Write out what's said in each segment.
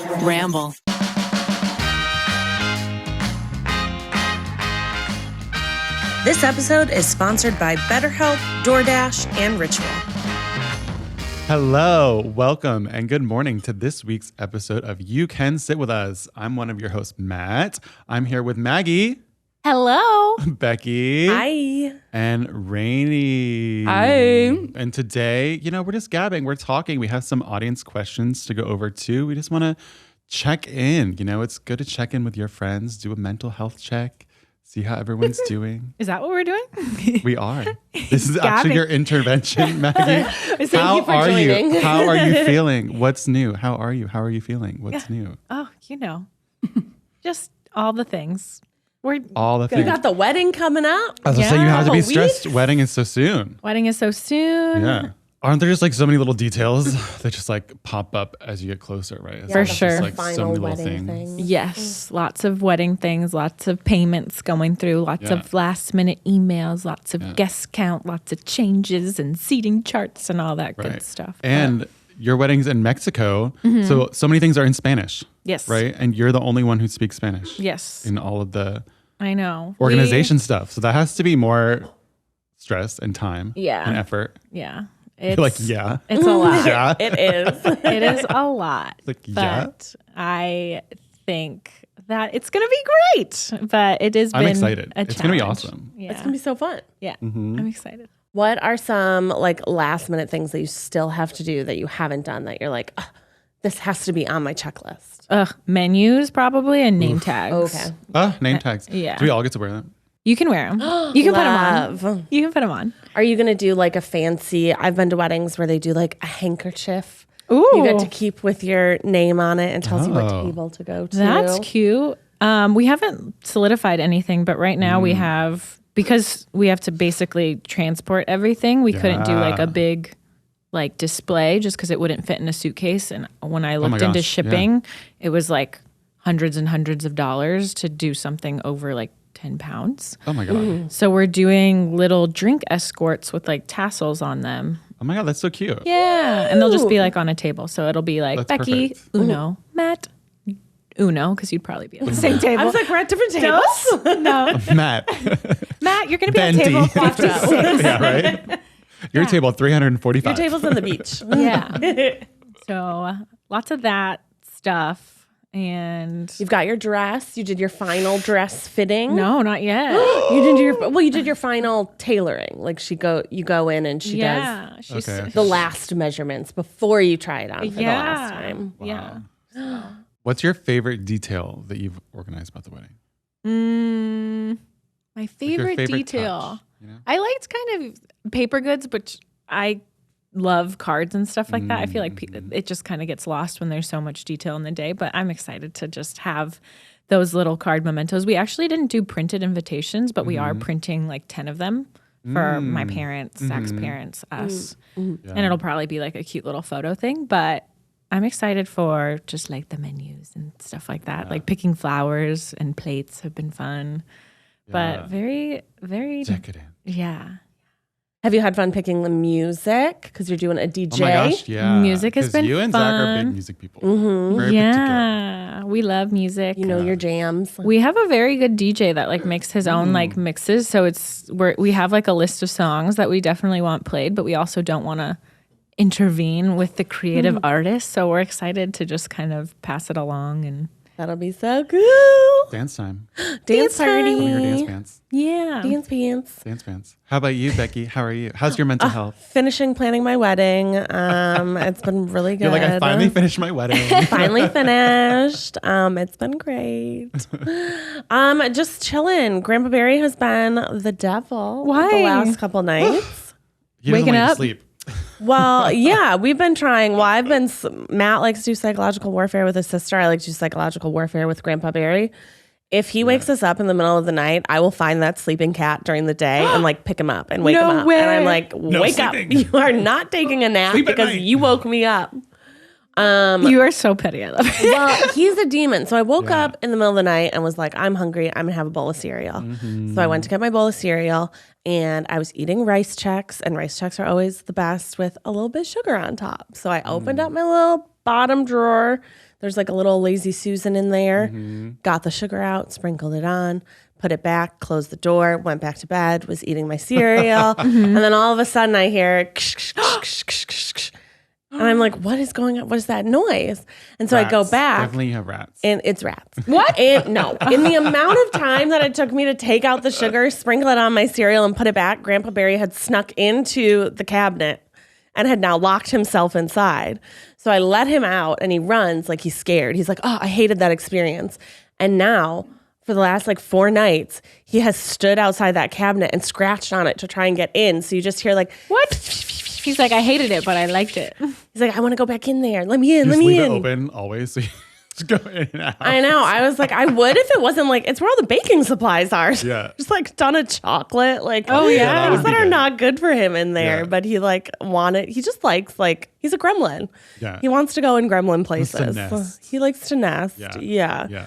Ramble. This episode is sponsored by BetterHelp, DoorDash, and Ritual. Hello, welcome, and good morning to this week's episode of You Can Sit With Us. I'm one of your hosts, Matt. I'm here with Maggie. Hello. Becky. Hi. And Rainie. Hi. And today, we're just gabbing. We're talking. We have some audience questions to go over too. We just want to check in. It's good to check in with your friends, do a mental health check, see how everyone's doing. Is that what we're doing? We are. This is actually your intervention, Maggie. How are you? How are you feeling? What's new? How are you? How are you feeling? What's new? Oh, just all the things. All the things. You got the wedding coming up. I was going to say, you have to be Couple stressed. weeks. Wedding is so soon. Wedding is so soon. Yeah. Aren't there just like so many little details that just like pop up as you get closer, right? It's For just sure. like so many little things. Yes. Lots of wedding things, lots of payments going through, lots of last minute emails, lots of guest count, lots of changes and seating charts and all that good stuff. And your wedding's in Mexico. So many things are in Spanish. Yes. Right? And you're the only one who speaks Spanish. Yes. In all of the I know. organization stuff. So that has to be more stress and time and effort. Yeah. You're like, yeah. It's a lot. Yeah. It is. It is a lot. Like, yeah. But I think that it's going to be great. But it has been I'm excited. It's going to be awesome. Yeah. It's going to be so fun. Yeah. I'm excited. What are some like last minute things that you still have to do that you haven't done that you're like, this has to be on my checklist? Menus probably and name tags. Okay. Name tags. Yeah. Do we all get to wear them? You can wear them. You can put them on. You can put them on. Are you going to do like a fancy, I've been to weddings where they do like a handkerchief. Ooh. You get to keep with your name on it and tells you what table to go to. That's cute. We haven't solidified anything, but right now we have, because we have to basically transport everything, we couldn't do like a big like display just because it wouldn't fit in a suitcase. And when I looked into shipping, it was like hundreds and hundreds of dollars to do something over like 10 pounds. Oh my God. So we're doing little drink escorts with like tassels on them. Oh my God, that's so cute. Yeah. And they'll just be like on a table. So it'll be like That's Becky, perfect. Uno, Matt, Uno, because you'd probably be at the same table. I was like, we're at different tables. No. Matt. Matt, you're going to be on Bendy. table 56. Yeah, right? Your table 345. Your table's on the beach. Yeah. So lots of that stuff. And You've got your dress. You did your final dress fitting. no, not yet. You did your final tailoring. Like you go in and she does She's, Okay. the last measurements before you try it on for the last time. Yeah. What's your favorite detail that you've organized about the wedding? My favorite, detail. touch, I liked kind of paper goods, but I love cards and stuff like that. I feel like it just kind of gets lost when there's so much detail in the day, but I'm excited to just have those little card mementos. We actually didn't do printed invitations, but we are printing like 10 of them for my parents, Zach's parents, us. And it'll probably be like a cute little photo thing, but I'm excited for just like the menus and stuff like that. Like picking flowers and plates have been fun, but very, very decadent. Yeah. Have you had fun picking the music? Because you're doing a DJ. Oh my gosh, yeah. Music has 'Cause been you and Zach are fun. big music people. Very particular. Yeah, we love music. You know your jams. We have a very good DJ that like makes his own like mixes. So we have like a list of songs that we definitely want played, but we also don't want to intervene with the creative artist. So we're excited to just kind of pass it along and That'll be so cool. Dance time. Dance party. Wear your dance pants. yeah. Dance pants. Dance pants. How about you, Becky? How are you? How's your mental health? Finishing planning my wedding. It's been really good. You're like, I finally finished my wedding. Finally finished. It's been great. Just chilling. Grandpa Barry has been the devil Why? the last couple nights. He doesn't Waking want you to up? sleep. Well, yeah, we've been trying. Well, Matt likes to do psychological warfare with his sister. I like to do psychological warfare with Grandpa Barry. If he wakes us up in the middle of the night, I will find that sleeping cat during the day and like pick him up and wake No him up. way. And I'm like, wake up. sleeping. You are not taking a nap Sleep at because night. you woke me up. You are so petty. I love it. Well, he's a demon. So I woke up in the middle of the night and was like, I'm hungry. I'm going to have a bowl of cereal. So I went to get my bowl of cereal and I was eating rice checks, and rice checks are always the best with a little bit of sugar on top. So I opened up my little bottom drawer. There's like a little lazy Susan in there. Mm-hmm. Got the sugar out, sprinkled it on, put it back, closed the door, went back to bed, was eating my cereal. And then all of a sudden I hear and I'm like, what is going on? What is that noise? And so I go Rats. back. Definitely you have rats. And it's rats. What? No. In the amount of time that it took me to take out the sugar, sprinkle it on my cereal, and put it back, Grandpa Barry had snuck into the cabinet and had now locked himself inside. So I let him out and he runs like he's scared. He's like, oh, I hated that experience. And now, for the last like 4 nights, he has stood outside that cabinet and scratched on it to try and get in. So you just hear like, What? He's like, I hated it, but I liked it. He's like, I want to go back in there. Let me in. You Let just me leave in. it open always, so you just go in and out. I know. I was like, I would if it wasn't like, it's where all the baking supplies are. Yeah. Just like a ton of chocolate. Like, Oh, yeah. that things would be that are good. not good for him in there. Yeah. But he like wanted, he just likes like, he's a gremlin. Yeah. He wants to go in gremlin wants to places. nest. He likes to nest. Yeah. Yeah. Yeah.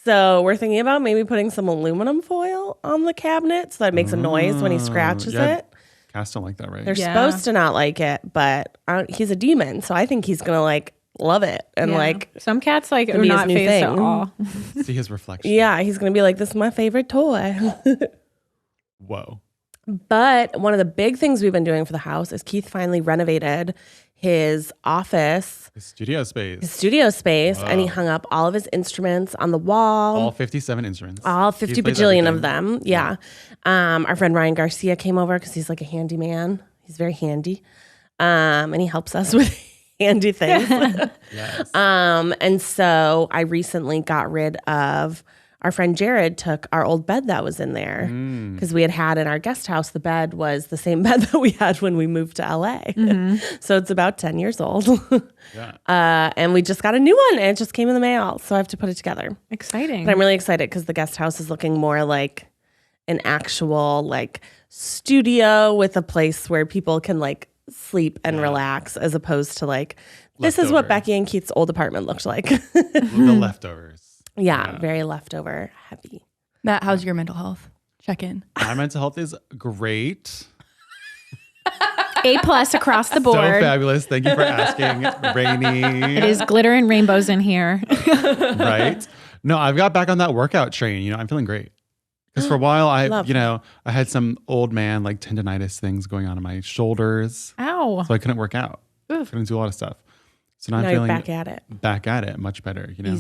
So we're thinking about maybe putting some aluminum foil on the cabinet so that it makes a noise when he scratches yeah. it. Cats don't like that, right? They're Yeah. supposed to not like it, but he's a demon. So I think he's going to like love it. And Yeah. like, some cats like are be his not new phased at thing. all. See his reflection. yeah, he's going to be like, this is my favorite toy. Whoa. But one of the big things we've been doing for the house is Keith finally renovated his office, His studio space. his studio space, and he Wow. hung up all of his instruments on the wall. All 57 instruments. All He 50 plays bajillion everything. of them. Yeah. Our friend Ryan Garcia came over because he's like a handyman. He's very handy. And he helps us with handy things. Yes. And so I recently got rid of, our friend Jared took our old bed that was in there because we had in our guest house, the bed was the same bed that we had when we moved to LA. So it's about 10 years old. Yeah. And we just got a new one and it just came in the mail. So I have to put it together. Exciting. But I'm really excited because the guest house is looking more like an actual like studio with a place where people can like sleep and relax as opposed to like, this is what Leftover. Becky and Keith's old apartment looked like. The leftovers. Yeah, very leftover heavy. Matt, how's your mental health? Check in. My mental health is great. A+ across the So board. fabulous. Thank you for asking, Rainie. It is glitter and rainbows in here. Right? No, I've got back on that workout train. You know, I'm feeling great. Because for a while, Love. I had some old man like tendonitis things going on in my shoulders, Ow. so I couldn't work out. Couldn't do a lot of stuff. So now Now I'm you're feeling back at it. much better. You know,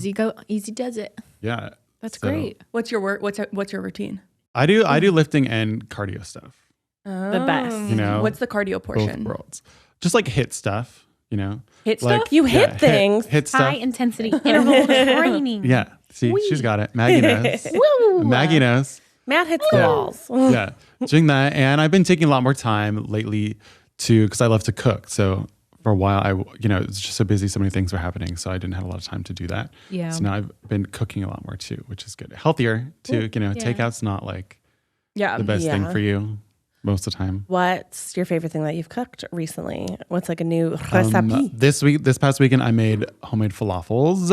Easy does it. yeah, That's So, great. What's your work? What's your routine? I do lifting and cardio stuff. The best. You know, What's the cardio both portion? worlds. Just like hit stuff. You know, Hit like stuff? You hit things. hit stuff. High intensity interval training. Yeah, see, she's got it. Maggie knows. Woo. Maggie knows. Matt hits the walls. Yeah, doing that, and I've been taking a lot more time lately because I love to cook. So for a while, it's just so busy, so many things were happening, so I didn't have a lot of time to do that. Yeah. So now I've been cooking a lot more too, which is good. Healthier too. Takeout's not like Yeah. the best thing Yeah. for you most of the time. What's your favorite thing that you've cooked recently? What's like a new recipe? This past weekend, I made homemade falafels.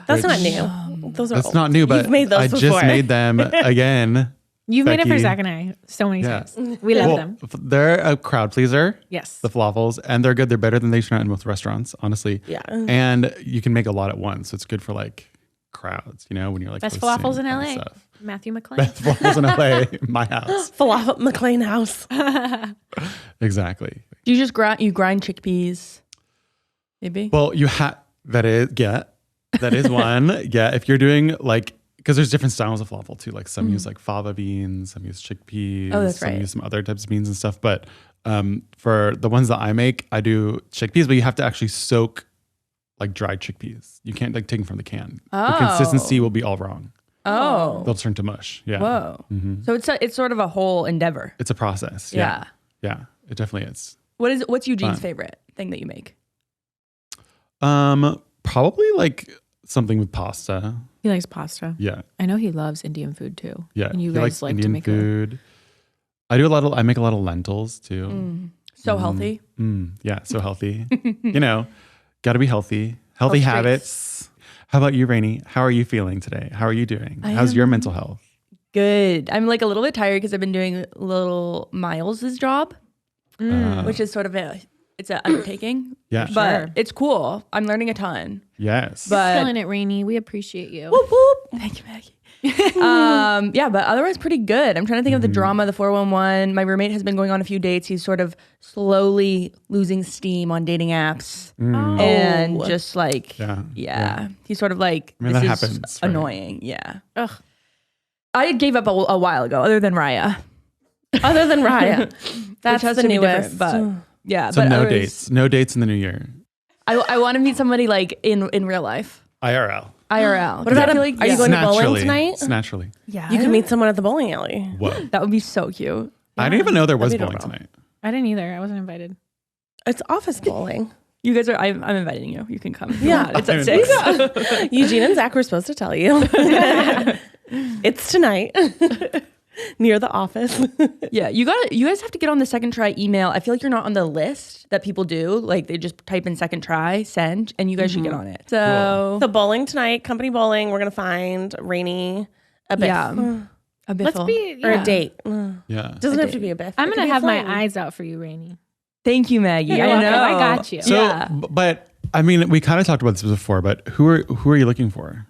That's not new. Those are That's old. not new, but You've made those I before. just made them again. You've made it for Becky. Zach and I so many Yeah. times. We love them. They're a crowd pleaser. Yes. The falafels, and they're good. They're better than they turn out in most restaurants, honestly. Yeah. And you can make a lot at once, so it's good for like crowds. You know, when you're like Best hosting falafels in all this LA. stuff. Matthew McLean. Best falafels in LA, my house. Falafel McLean house. Exactly. Do you just grind chickpeas? Maybe. Well, that is one. Yeah, if you're doing like, because there's different styles of falafel too. Like some use like fava beans, some use chickpeas, Oh, that's some right. use some other types of beans and stuff. But for the ones that I make, I do chickpeas, but you have to actually soak like dried chickpeas. You can't like take them from the can. The consistency will be all wrong. Oh. They'll turn to mush. Yeah. Whoa. So it's sort of a whole endeavor. It's a process. Yeah. Yeah, it definitely is. What's Eugene's Fun. favorite thing that you make? Probably like something with pasta. He likes pasta. Yeah. I know he loves Indian food too. Yeah. And you He guys likes like Indian to make food. I make a lot of lentils too. So healthy. Yeah, so healthy. Got to be healthy. Healthy Health habits. How about you, Rainie? How are you feeling today? How are you doing? How's your mental health? Good. I'm like a little bit tired because I've been doing little Miles's job, which is sort of a it's an undertaking. Yeah. But it's cool. I'm learning a ton. Yes. But Killing it, Rainie. We appreciate you. whoop, whoop. Thank you, Maggie. Yeah, but otherwise pretty good. I'm trying to think of the drama, the 411. My roommate has been going on a few dates. He's sort of slowly losing steam on dating apps. And just like, yeah. He's sort of like, I mean, this that is happens, right? annoying. Yeah. Ugh. I gave up a while ago, other than Raya. Other than Raya. That's has the to be newest. different, but yeah. So but no otherwise, dates. No dates in the new year. I want to meet somebody like in real life. IRL. IRL. What about I feel like, are you yeah. going to bowling Naturally. tonight? It's naturally. Yeah. You can meet someone at the bowling alley. Whoa. That would be so cute. I didn't even know there was That'd be bowling adorable. tonight. I didn't either. I wasn't invited. It's office bowling. You guys are, I'm inviting you. You can come. if you Yeah. want. It's at 6. Eugene and Zach were supposed to tell you. It's tonight. Near the office. Yeah. You guys have to get on the second try email. I feel like you're not on the list that people do. Like they just type in second try, send, and you guys should get on it. So, So bowling tonight, company bowling. We're going to find Rainie a biff. yeah. A Let's biffle. be Or yeah. a date. Yeah. Doesn't have to be a biff. I'm It could gonna be a have my fling. eyes out for you, Rainie. Thank you, Maggie. You're I welcome. know. I got you. So, Yeah. but I mean, we kind of talked about this before, but who are you looking for?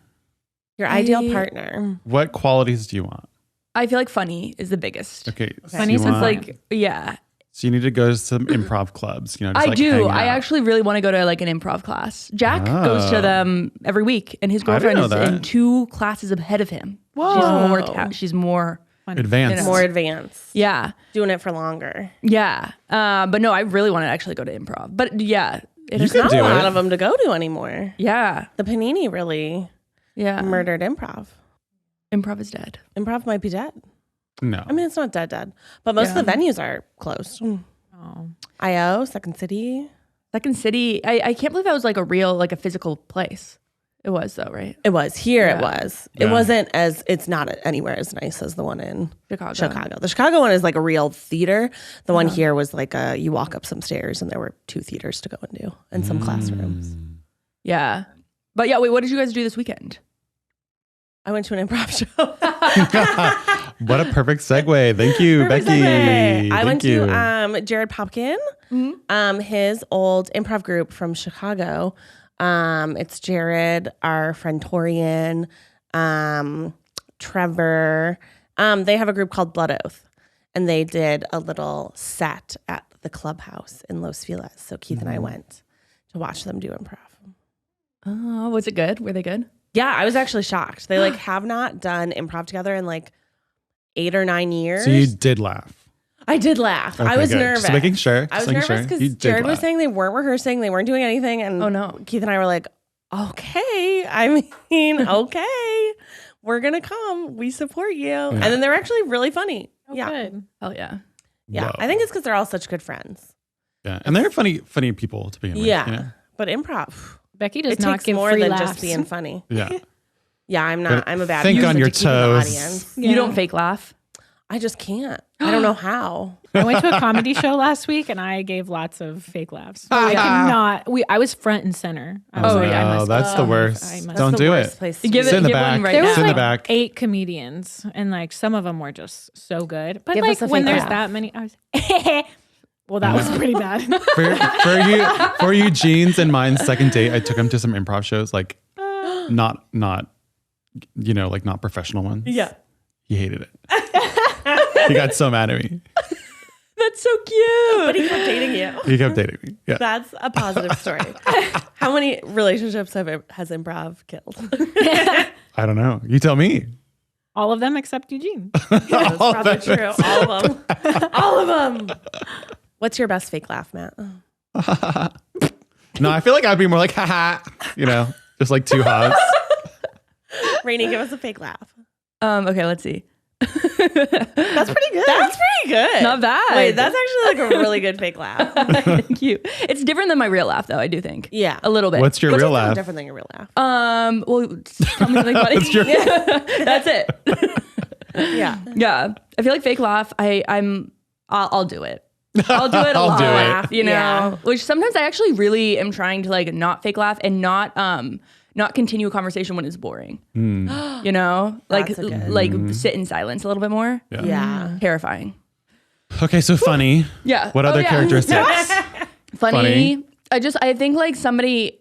Your ideal partner. What qualities do you want? I feel like funny is the biggest. Okay. Funny you So it's want- like, yeah. So you need to go to some improv clubs, you know, just I like do. hang I out. actually really want to go to like an improv class. Jack goes to them every week, and his girlfriend know is that. in 2 classes ahead of him. Whoa. She's more. advanced. More advanced. Yeah, Doing it for longer. yeah. But no, I really want to actually go to improv. But yeah, You There's can not do a lot it. of them to go to anymore. yeah, The Panini really yeah. murdered improv. Improv is dead. Improv might be dead. No. I mean, it's not dead, but most of the venues are closed. Oh. IO, Second City. Second City. I can't believe that was like a real, like a physical place. It was though, right? It was here. Yeah. It was. Yeah. It wasn't as. It's not anywhere as nice as the one in Chicago. Chicago. The Chicago one is like a real theater. The one here was like a. You walk up some stairs and there were 2 theaters to go into and some classrooms. Yeah. But yeah, wait, what did you guys do this weekend? I went to an improv show. What a perfect segue. Thank you, Perfect Becky. segue. I Thank went you. to Jared Popkin, his old improv group from Chicago. It's Jared, our friend Torian, Trevor. They have a group called Blood Oath, and they did a little set at the clubhouse in Los Feliz. So Keith and I went to watch them do improv. Oh, was it good? Were they good? Yeah, I was actually shocked. They like have not done improv together in like 8 or 9 years. So you did laugh. I did laugh. I Okay, was good. nervous. Just making sure. I was Just making nervous sure. You because did Jared was laugh. saying they weren't rehearsing, they weren't doing anything, and Oh, no. Keith and I were like, "Okay, I mean, okay, we're gonna come. We support you." And then they were actually really funny. yeah, Good. Hell yeah. yeah. Whoa. I think it's because they're all such good friends. Yeah, and they're funny people to begin with. Yeah, you know? but improv, Becky does it not takes give more free than laughs. just being funny. Yeah. Yeah, I'm not. I'm a bad Think person on your to keep in the toes. audience. Yeah. You don't fake laugh? I just can't. I don't know how. I went to a comedy show last week and I gave lots of fake laughs. I cannot. I was front and center. I was Oh, like, I no, must- that's the worst. I must- Don't That's the do worst it. place to Give be. Sit in the give back. one right There now. was Sit in the like back. 8 comedians, and like some of them were just so good. But Give like us a when fake there's laugh. that many, I was. Well, that was pretty bad. For Eugene's and mine's second date, I took him to some improv shows, like not like not professional ones. Yeah. He hated it. He got so mad at me. That's so cute. But he kept dating you. He kept dating me. Yeah. That's a positive story. How many relationships has improv killed? I don't know. You tell me. All of them except Eugene. That's probably true. All of them. All of them. What's your best fake laugh, Matt? No, I feel like I'd be more like, haha, just like 2 hearts. Rainie, give us a fake laugh. Okay, let's see. That's pretty good. That's pretty good. Not bad. Wait, that's actually like a really good fake laugh. Thank you. It's different than my real laugh, though. I do think. Yeah. A little bit. What's your What's real it laugh? different than your real laugh? Well, tell me something funny. What's your- That's it. Yeah. Yeah, I feel like fake laugh. I'll do it. I'll do it a I'll lot. do it. You know, Yeah. which sometimes I actually really am trying to like not fake laugh and not continue a conversation when it's boring. You know, like That's a good- like sit in silence a little bit more. Yeah. Terrifying. Okay, so funny. Yeah. What Oh, other yeah. characteristics? Funny. I think like somebody,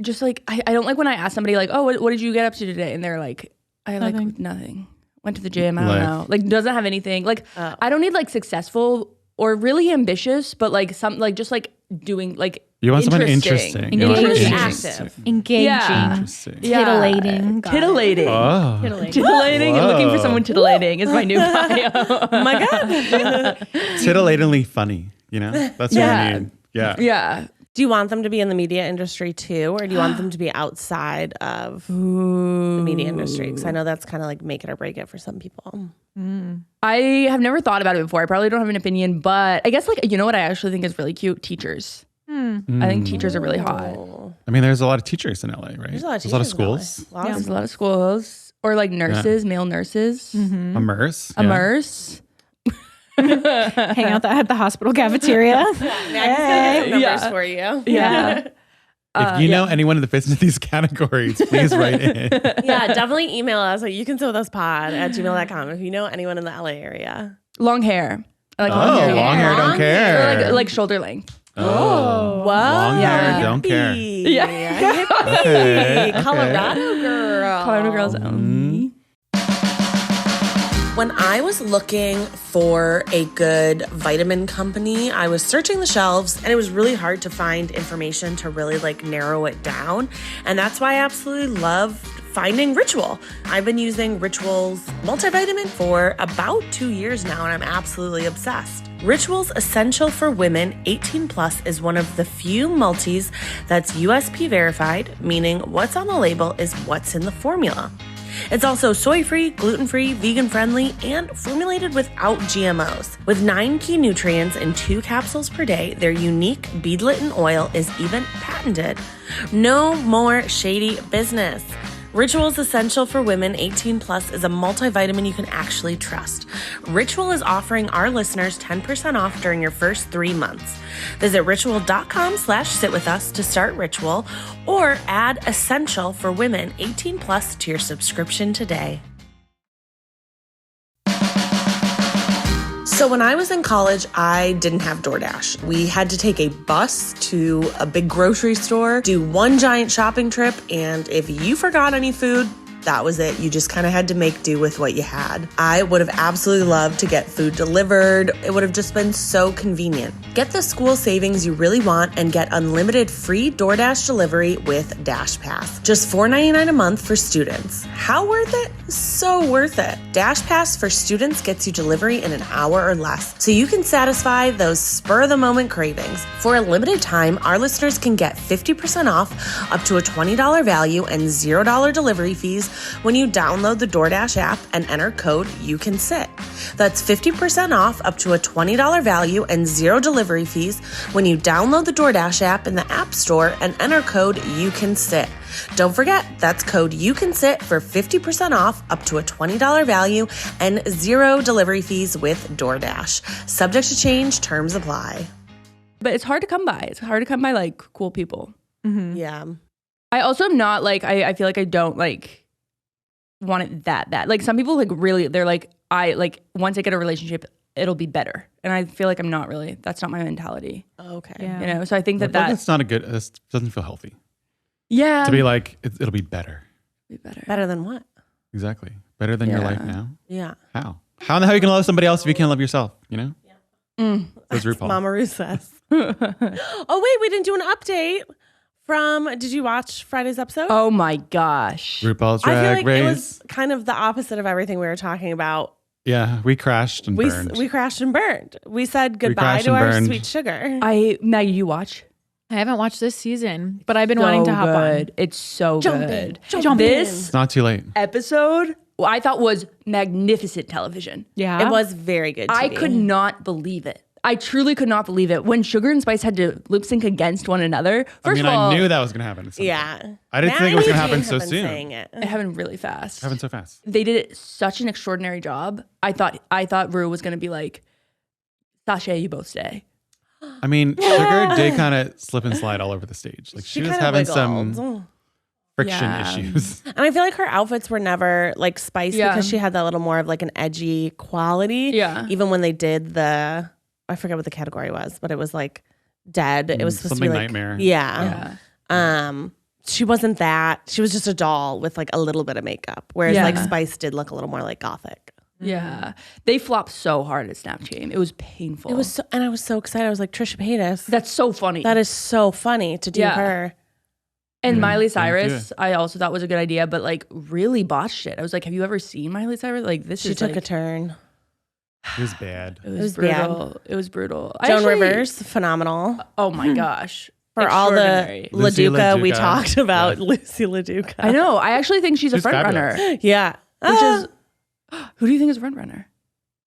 just like, I don't like when I ask somebody like, oh, what did you get up to today? And they're like, nothing. Went to the gym. I don't know. Like doesn't have anything. Like I don't need like successful or really ambitious, but like just like doing like you want someone interesting. Active. Engaging. Yeah. Titillating. Titillating. Oh. Titillating and looking for someone titillating is my new bio. Oh my God. Titillatingly funny, you know? That's what I need. Yeah. Yeah. Do you want them to be in the media industry too, or do you want them to be outside of the media industry? Because I know that's kind of like make it or break it for some people. I have never thought about it before. I probably don't have an opinion, but I guess like, you know what I actually think is really cute? Teachers. I think teachers are really hot. I mean, there's a lot of teachers in LA, right? There's a lot of, schools. There's a lot of schools. Or like nurses, male nurses. A nurse. A nurse. Hang out at the hospital cafeteria. Numbers for you. Yeah. If you know anyone that fits into these categories, please write in. Yeah, definitely email us. Like, you can sit with us pod@gmail.com if you know anyone in the LA area. Long hair. I like long hair, don't care. Or like shoulder length. Oh, wow. Long hair, don't care. Yeah. Okay. Colorado girl. Colorado girls only. When I was looking for a good vitamin company, I was searching the shelves and it was really hard to find information to really like narrow it down. And that's why I absolutely love finding Ritual. I've been using Ritual's multivitamin for about 2 years now and I'm absolutely obsessed. Ritual's Essential for Women 18 Plus is one of the few multis that's USP verified, meaning what's on the label is what's in the formula. It's also soy-free, gluten-free, vegan-friendly, and formulated without GMOs. With 9 key nutrients in 2 capsules per day, their unique beadlet oil is even patented. No more shady business. Ritual's Essential for Women 18 Plus is a multivitamin you can actually trust. Ritual is offering our listeners 10% off during your first 3 months. Visit ritual.com/sitwithus to start Ritual or add Essential for Women 18 Plus to your subscription today. So when I was in college, I didn't have DoorDash. We had to take a bus to a big grocery store, do one giant shopping trip, and if you forgot any food, that was it. You just kind of had to make do with what you had. I would have absolutely loved to get food delivered. It would have just been so convenient. Get the school savings you really want and get unlimited free DoorDash delivery with Dash Pass. Just $4.99 a month for students. How worth it? So worth it. Dash Pass for students gets you delivery in an hour or less, so you can satisfy those spur-of-the-moment cravings. For a limited time, our listeners can get 50% off up to a $20 value and $0 delivery fees when you download the DoorDash app and enter code YouCanSit. That's 50% off up to a $20 value and $0 delivery fees when you download the DoorDash app in the App Store and enter code YouCanSit. Don't forget, that's code YouCanSit for 50% off up to a $20 value and $0 delivery fees with DoorDash. Subject to change, terms apply. But it's hard to come by. It's hard to come by like cool people. Mm-hmm. Yeah. I also am not like, I feel like I don't like want it that bad. Like some people like really, they're like, once I get a relationship, it'll be better. And I feel like I'm not really, that's not my mentality. Okay. Yeah. You know, so I think that that's not a good, it doesn't feel healthy. Yeah. To be like, it'll be better. Be better. Better than what? Exactly. Better than your life now. Yeah. How in the hell you can love somebody else if you can't love yourself, you know? That's RuPaul. Mama Ruth says. Oh, wait, we didn't do an update from, did you watch Friday's episode? Oh my gosh. RuPaul's I feel Drag like Race. it was kind of the opposite of everything we were talking about. Yeah, we crashed and burned. We crashed and burned. We said goodbye crashed to and our burned. sweet sugar. Maggie, you watch? I haven't watched this season, but I've been wanting to hop on. It's so good. Jump This It's not too late. episode, I thought was magnificent television. Yeah. It was very good. I TV. could not believe it. I truly could not believe it. When Sugar and Spice had to lip sync against one another. First of all, I knew that was going to happen. Yeah. I didn't think it was going to happen so soon. It it happened really fast. It happened so fast. They did such an extraordinary job. I thought Rue was going to be like, Sasha, you both stay. I mean, Sugar did kind of slip and slide all over the stage. Like she was kinda having wiggled. some friction issues. And I feel like her outfits were never like Spice because she had that little more of like an edgy quality. Yeah. Even when they did I forget what the category was, but it was like dead. It was supposed to be something like nightmare. Yeah. She wasn't that. She was just a doll with like a little bit of makeup. Whereas like Spice did look a little more like gothic. Yeah. They flopped so hard at Snatch Game. It was painful. It was so, and I was so excited. I was like, Trisha Paytas. That's so funny. That is so funny to do her. And Miley thank Cyrus, I also thought was a good idea, but like really botched it. I was like, have you ever seen Miley Cyrus? Like this She is took like, a turn. It was bad. It was was brutal. It was brutal. Joan Rivers, phenomenal. Oh my gosh. For all the Extraordinary. Lucy LaDuca we LaDuca. talked about, Lucy LaDuca. I know. I actually think she's a She's front fabulous. runner. Yeah. Which is who do you think is a front runner?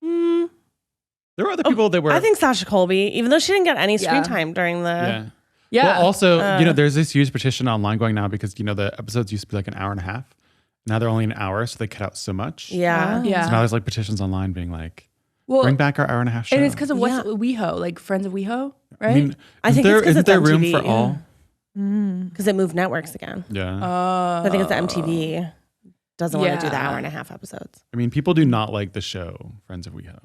There were other people that were. I think Sasha Colby, even though she didn't get any screen Yeah. time during the. Yeah. Yeah. Well, also, there's this huge petition online going now because, the episodes used to be like an hour and a half. Now they're only an hour, so they cut out so much. Yeah. yeah. So now there's like petitions online being like, Well, bring back our hour and a half show. and it's because of what's Yeah. WeHo, like Friends of WeHo, right? I mean, I think isn't it's 'cause isn't it's there room MTV, for all? Because it moved networks again. Yeah. I think it's the MTV doesn't want to do the Yeah. hour and a half episodes. I mean, people do not like the show Friends of WeHo.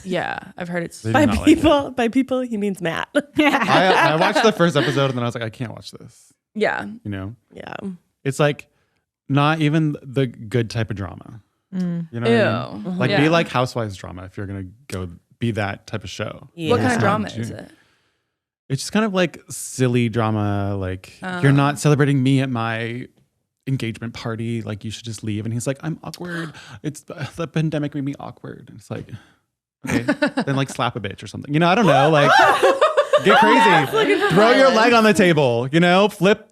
Yeah, I've heard it's. They do By not like people, by people, he means Matt. I watched the first episode and then I was like, I can't watch this. Yeah, Yeah. It's like not even the good type of drama. You know what I mean? Ew. Like Yeah. be like Housewives drama if you're gonna go be that type of show. What kind of Yeah. drama June. is it? It's just kind of like silly drama. Like you're not celebrating me at my engagement party. Like you should just leave. And he's like, I'm awkward. It's the pandemic made me awkward. And it's like, okay, then like slap a bitch or something. I don't know. Like get crazy. Throw your leg on the table. Flip.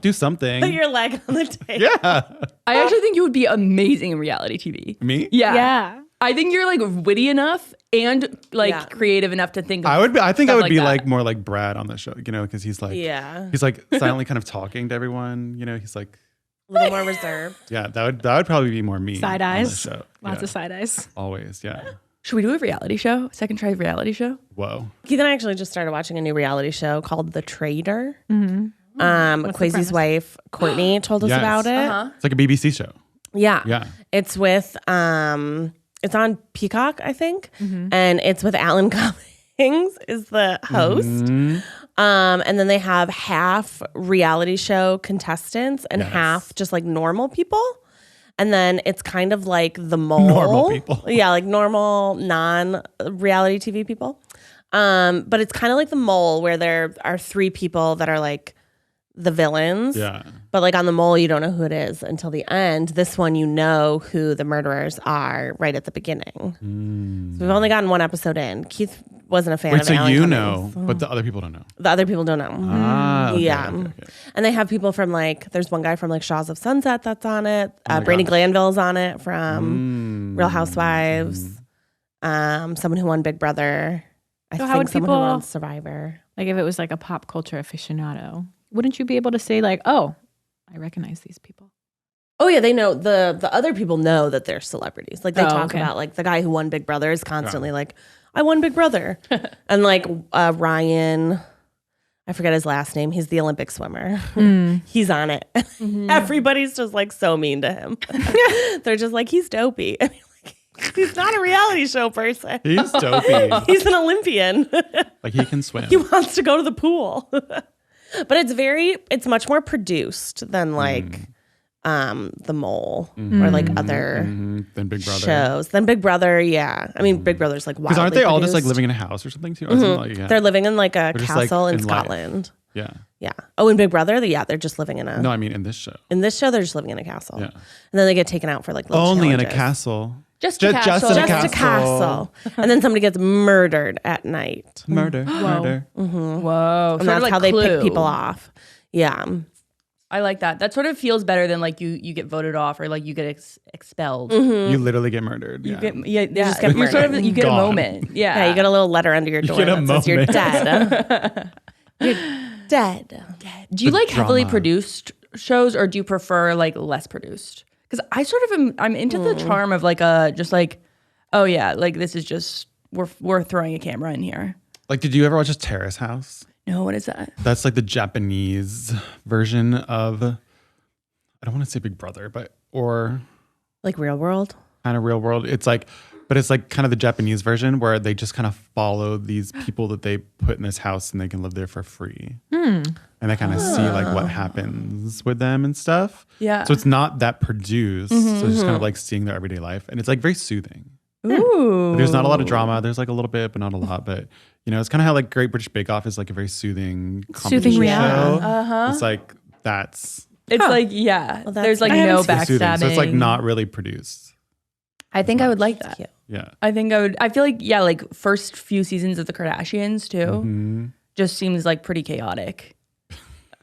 Do something. Put your leg on the table. Yeah. I actually think you would be amazing in reality TV. Me? Yeah, Yeah. I think you're like witty enough and like Yeah. creative enough to think. Of I would be. I think I stuff would be that. like more like Brad on the show. Because he's like, Yeah. he's like silently kind of talking to everyone. He's like, A little more reserved. yeah, that would probably be more me. Side on the eyes. show. Lots Yeah. of side eyes. Always, yeah. Should we do a reality show? Second try reality show? Whoa. Keith and I actually just started watching a new reality show called The Trader. the Kwesi's premise? wife, Courtney, told us Yes. about it. Uh-huh. It's like a BBC show. Yeah. Yeah. It's with it's on Peacock, I think. And it's with Alan Cummings is the host. And then they have half reality show contestants and Yes. half just like normal people. And then it's kind of like the mole. Normal people. Yeah, like normal non-reality TV people. But it's kind of like the mole where there are three people that are like the villains. Yeah. But like on the mole, you don't know who it is until the end. This one, you know who the murderers are right at the beginning. So we've only gotten one episode in. Keith wasn't a fan Wait, of so Alan you Cummings. know, but the other people don't know. The other people don't know. Ah, okay, Yeah. okay, okay. And they have people from like, there's one guy from like Shaws of Sunset that's on it. my Brady gosh. Glanville's on it from Real Housewives. Someone who won Big Brother. I So think how would someone who people- won Survivor. Like if it was like a pop culture aficionado, wouldn't you be able to say like, oh, I recognize these people? Oh yeah, they know the other people know that they're celebrities. Like they Oh, talk okay. about like the guy who won Big Brother is constantly like, I won Big Brother. And like Ryan, I forget his last name. He's the Olympic swimmer. He's on it. Everybody's just like so mean to him. They're just like, he's dopey. And you're like, he's not a reality show person. He's dopey. He's an Olympian. Like he can swim. He wants to go to the pool. But it's much more produced than like The Mole or like other Then Big Brother. shows. Than Big Brother, yeah. I mean, Big Brother's like wildly Because aren't they all just like produced. living in a house or something too? Isn't it like, yeah. They're living in like a just, like, castle in in life. Scotland. Yeah. Yeah. Oh, in Big Brother, they're just living in a. No, I mean in this show. In this show, they're just living in a castle. Yeah. And then they get taken out for like little Only in a challenges. castle. Just a castle. Just in a Just a castle. And then somebody gets murdered at night. Murder. Murder. Whoa. And that's how they pick people off. Yeah. I like that. That sort of feels better than like you get voted off or like you get expelled. You literally get murdered. Yeah. Yeah, just get you're sort of murdered. you get Gone. a moment. Yeah. Yeah, you get a little letter under your door get a that says you're moment. dead. You're dead. Do you The like heavily drama. produced shows or do you prefer like less produced? Because I sort of I'm into the charm of like a just like, oh yeah, like this is just we're throwing a camera in here. Like, did you ever watch Terrace House? No, what is that? That's like the Japanese version of, I don't want to say Big Brother, but or Like Real World. kind of Real World. It's like But it's like kind of the Japanese version where they just kind of follow these people that they put in this house and they can live there for free. And they kind of see like what happens with them and stuff. Yeah. So it's not that produced. So it's just kind of like seeing their everyday life. And it's like very soothing. Ooh. There's not a lot of drama. There's like a little bit, but not a lot. But you know, it's kind of how like Great British Bake Off is like a very soothing competition reality. show. It's like that's It's like, yeah, Well, there's like I no very soothing. backstabbing. So it's like not really produced. I think I would like that. Cute. Yeah. I think I would. I feel like, yeah, like first few seasons of the Kardashians too, just seems like pretty chaotic.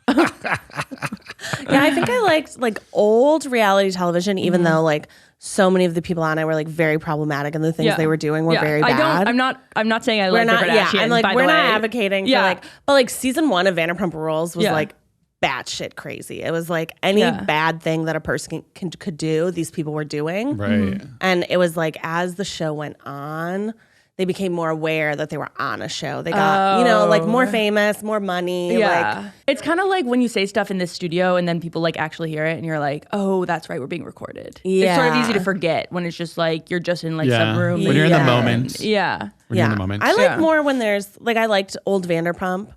Yeah, I think I liked like old reality television, even though like so many of the people on it were like very problematic and the things they were doing were very bad. I'm not saying I like the Kardashians. I'm like, by we're the not way. advocating for Yeah. like, but like season 1 of Vanderpump Rules was like batshit crazy. It was like any bad thing that a person could do, these people were doing. Right. And it was like, as the show went on, they became more aware that they were on a show. They got, you know, like more famous, more money. Yeah. Like, It's kind of like when you say stuff in this studio and then people like actually hear it and you're like, oh, that's right, we're being recorded. It's sort of easy to forget when it's just like you're just in like some room. When you're in the moment. Yeah. When you're in the moment. I like more when there's like, I liked old Vanderpump.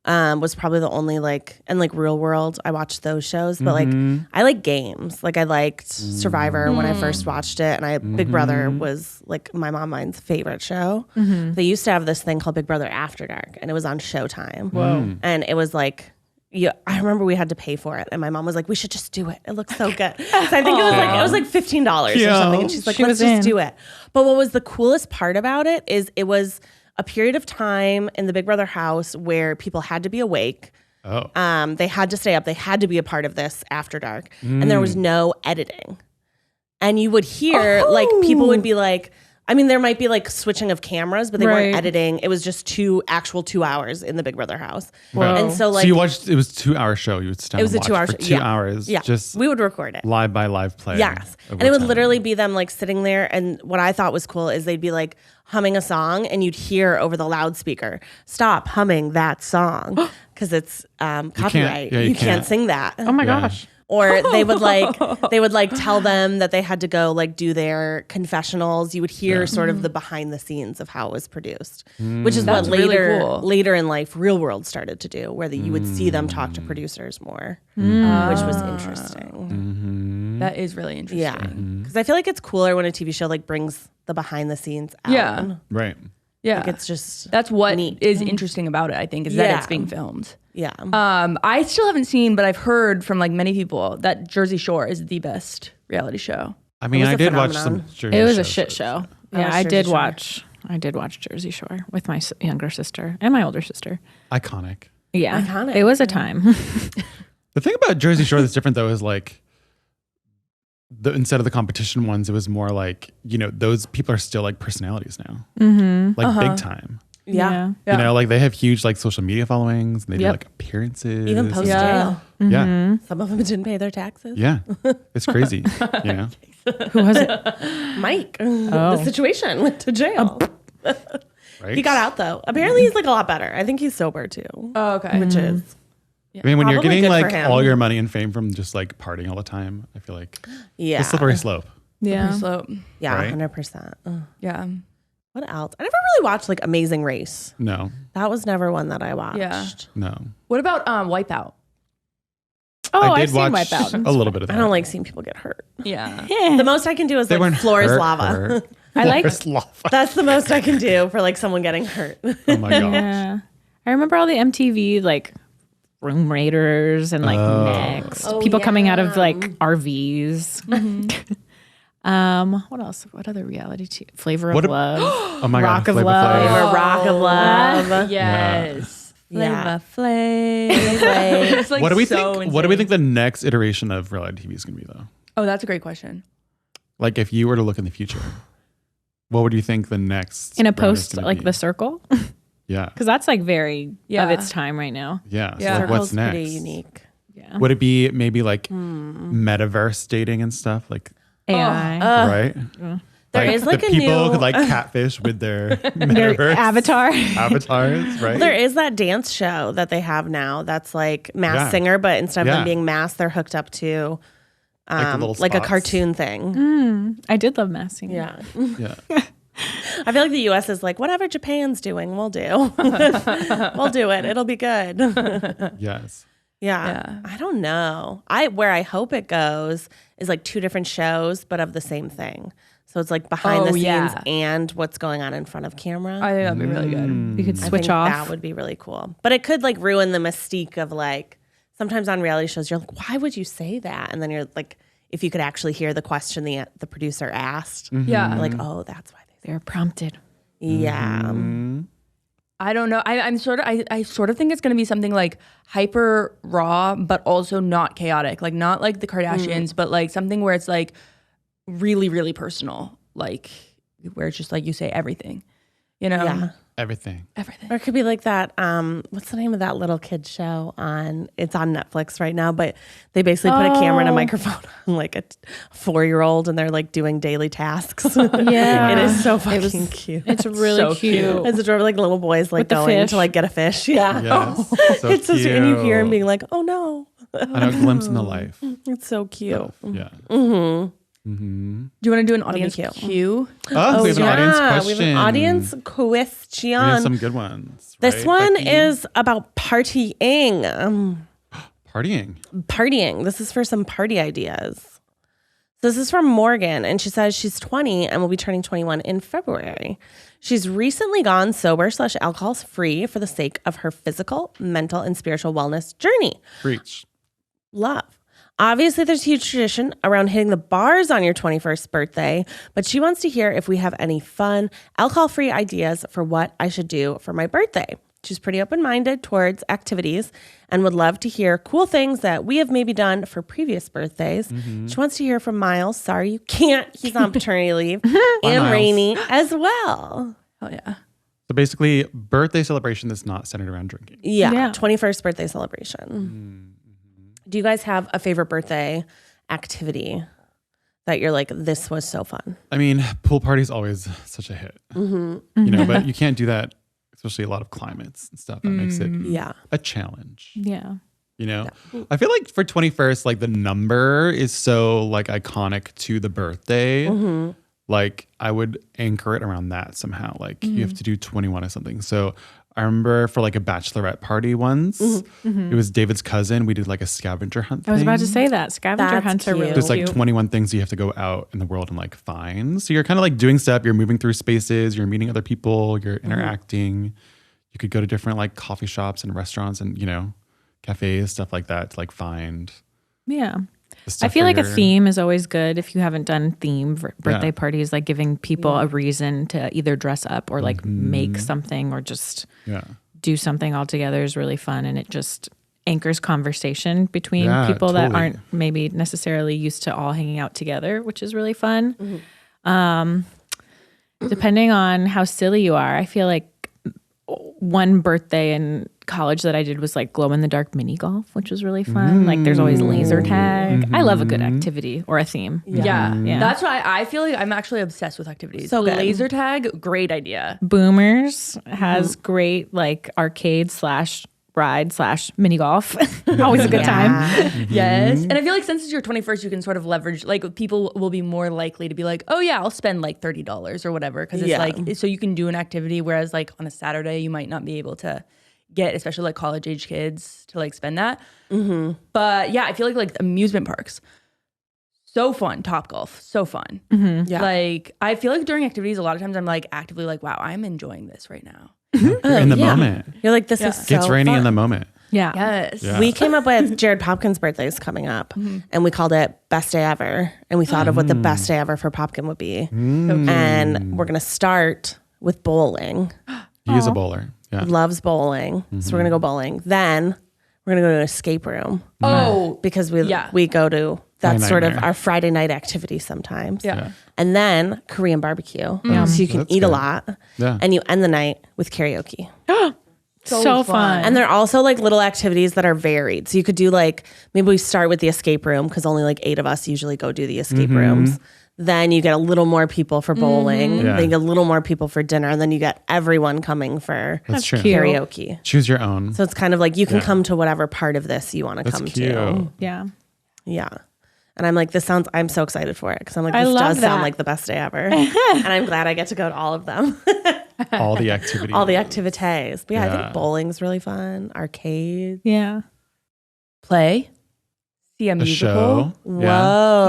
Was probably the only like, and like Real World, I watched those shows, but like I like games. Like I liked Survivor when I first watched it, and Big Brother was like my mine's favorite show. They used to have this thing called Big Brother After Dark, and it was on Showtime. Whoa. And it was like, I remember we had to pay for it, and my mom was like, "We should just do it. It looks so good." So I think it was like $15 or something, and she's like, "Let's just do it." But what was the coolest part about it is it was a period of time in the Big Brother house where people had to be awake. Oh. They had to stay up. They had to be a part of this after dark. And there was no editing. And you would hear like people would be like, I mean, there might be like switching of cameras, but they weren't editing. It was just 2 hours in the Big Brother house. Right. And so like, so you watched, it was a 2-hour show. You would stand it was and a 2 hour watch show. for 2 hours. Yeah. Just we would record it. live by live play. Yes. And it would literally be them like sitting there. And what I thought was cool is they'd be like humming a song and you'd hear over the loudspeaker, stop humming that song because it's copyright. You can't sing that. Oh my gosh. Or they would like tell them that they had to go like do their confessionals. You would hear sort of the behind the scenes of how it was produced, which is what really later cool. later in life Real World started to do, where you would see them talk to producers more, which was interesting. That is really interesting. Yeah, because I feel like it's cooler when a TV show like brings the behind the scenes out. Yeah. Right. Yeah. Like it's just That's what neat. is interesting about it, I think, is that it's being filmed. Yeah. I still haven't seen, but I've heard from like many people that Jersey Shore is the best reality show. I mean, was I a did watch phenomenon. some Jersey It was a shows. shit show. was Yeah, I Jersey did Shore. watch Jersey Shore with my younger sister and my older sister. Iconic. Yeah. Iconic. It was a time. The thing about Jersey Shore that's different though is like instead of the competition ones, it was more like, you know, those people are still like personalities now. Like big time. yeah. You know, like they have huge like social media followings and they do Yep. like appearances. Even post Yeah. jail. Yeah. Some of them didn't pay their taxes. Yeah. It's crazy. You know? Who was it? Mike, the situation went to jail. Right. He got out though. Apparently he's like a lot better. I think he's sober too. Oh, okay. Which is I mean, when you're Probably getting good for like him. all your money and fame from just like partying all the time, I feel like yeah. it's a slippery slope. Yeah. Slope. Yeah, Right? 100%. Ugh. Yeah. What else? I never really watched like Amazing Race. No, That was never one that I watched. Yeah. no. What about Wipeout? Oh, I I've did seen watch Wipeout. a little bit of that. I don't like seeing people get hurt. Yeah. The most I can do is They like weren't floor is hurt, lava. hurt. I like. There's lava. That's the most I can do for like someone getting hurt. Oh my gosh. Yeah. I remember all the MTV like Room Raiders and like Next. Oh, People coming out of yeah. like RVs. What else? What other reality? Flavor What of a- Love. Oh my Rock god. of Flavor Love. Flav. Or Rock of Love. Yes. Yeah. Flavor Flav. It's like What do we so think? What do we insane. think the next iteration of reality TV is going to be though? Oh, that's a great question. Like if you were to look in the future, what would you think the next In a round is post gonna like be? The Circle, Yeah. because that's like very Yeah. of its time right now. Yeah. So Yeah. like, what's Circle's next? pretty unique. Yeah. Would it be maybe like metaverse dating and stuff? Like AI. right? There is like the a people new could like catfish with their Their metaverse avatar. avatars, right? There is that dance show that they have now that's like Masked Yeah. Singer, but instead of Yeah. them being masked, they're hooked up to Like the little like a spots. cartoon thing. I did love Masked Singer. Yeah. Yeah. I feel like the U.S. is like, whatever Japan's doing, we'll do. We'll do it. It'll be good. Yes. Yeah. I don't know. Where I hope it goes is like 2 different shows, but of the same thing. So it's like behind the scenes and what's going on in front of camera. I think that'd be really good. You could I switch think off. That would be really cool. But it could like ruin the mystique of like, sometimes on reality shows, you're like, why would you say that? And then you're like, if you could actually hear the question the producer asked, Yeah. you're like, oh, that's why They're prompted. Yeah. I don't know. I sort of think it's going to be something like hyper raw, but also not chaotic. Like not like the Kardashians, but like something where it's like really, really personal. Like where it's just like you say everything, you know? Yeah. Everything. Everything. Or it could be like that. What's the name of that little kid show it's on Netflix right now, but they basically put a camera and a microphone on like a 4-year-old and they're like doing daily tasks. Yeah. It is so fucking cute. It's really So cute. It's adorable, like little boys like the going fish. to like get a fish. Yeah. Yes. So It's so sweet. And you hear him cute. being like, oh no. I know, a glimpse in the life. It's so cute. Yeah. Do you want to do an audience cute. cue? Oh, we have an audience question. We have an audience question. We have some good ones. This right, one Becky? is about partying. Partying. Partying. This is for some party ideas. So this is from Morgan, and she says she's 20 and will be turning 21 in February. She's recently gone sober / alcohol free for the sake of her physical, mental, and spiritual wellness journey. Preach. Love. Obviously, there's a huge tradition around hitting the bars on your 21st birthday, but she wants to hear if we have any fun, alcohol-free ideas for what I should do for my birthday. She's pretty open-minded towards activities and would love to hear cool things that we have maybe done for previous birthdays. She wants to hear from Miles. Sorry, you can't. He's on paternity leave. And Miles. Rainie as well. Oh yeah. So basically, birthday celebration that's not centered around drinking. Yeah. 21st birthday celebration. Do you guys have a favorite birthday activity that you're like, this was so fun? I mean, pool party's always such a hit. You know, but you can't do that, especially a lot of climates and stuff. That makes it Yeah. a challenge. Yeah. You know, I feel like for 21st, like the number is so like iconic to the birthday. Like I would anchor it around that somehow. Like you have to do 21 or something. So I remember for like a bachelorette party once, it was David's cousin. We did like a scavenger hunt. I was about to thing. say that. Scavenger That's hunts are really cute. There's like cute. 21 things you have to go out in the world and like find. So you're kind of like doing stuff. You're moving through spaces. You're meeting other people. You're interacting. You could go to different like coffee shops and restaurants and, you know, cafes, stuff like that to like find. Yeah. the stuff I feel for like a your- theme is always good if you haven't done theme birthday Yeah. parties, like giving people a reason to either dress up or like make something or just Yeah. do something all together is really fun. And it just anchors conversation between Yeah, people that totally. aren't maybe necessarily used to all hanging out together, which is really fun. Depending on how silly you are, I feel like one birthday in college that I did was like glow in the dark mini golf, which was really fun. Like there's always laser tag. I love a good activity or a theme. Yeah. Yeah. That's why I feel like I'm actually obsessed with activities. So good. Laser tag, great idea. Boomers has great like arcade / ride / mini golf. Always a good time. Yes. And I feel like since it's your 21st, you can sort of leverage, like people will be more likely to be like, oh yeah, I'll spend like $30 or whatever. Cause it's Yeah. like, so you can do an activity. Whereas like on a Saturday, you might not be able to get, especially like college age kids to like spend that. But yeah, I feel like amusement parks, so fun. Top golf, so fun. Yeah. Like I feel like during activities, a lot of times I'm like actively like, wow, I'm enjoying this right now. You're in the moment. You're like, this is so Gets Rainie fun. in the moment. Yeah. Yes. Yeah. We came up with Jared Popkin's birthday is coming up, and we called it Best Day Ever. And we thought of what the best day ever for Popkin would be. And we're going to start with bowling. He is a bowler. Yeah. Loves bowling. So we're going to go bowling. Then we're going to go to an escape room Oh, because we Yeah. go to, that's My sort of nightmare. our Friday night activity sometimes. yeah. And then Korean barbecue. So you can That's eat a good. lot. Yeah. And you end the night with karaoke. So fun. And there are also like little activities that are varied. So you could do like, maybe we start with the escape room because only like 8 of us usually go do the escape rooms. Then you get a little more people for bowling. Yeah. Then you get a little more people for dinner. And then you get everyone coming for That's true. cute. karaoke. Choose your own. So it's kind of like you can Yeah. come to whatever part of this you want to That's come cute. to. Yeah. Yeah. And I'm like, I'm so excited for it because I'm like, I this love does sound that. like the best day ever. And I'm glad I get to go to all of them. All the activities. All the activities. But yeah, I Yeah. think bowling's really fun. Arcades. Yeah. Play. See a A musical. show. Yeah.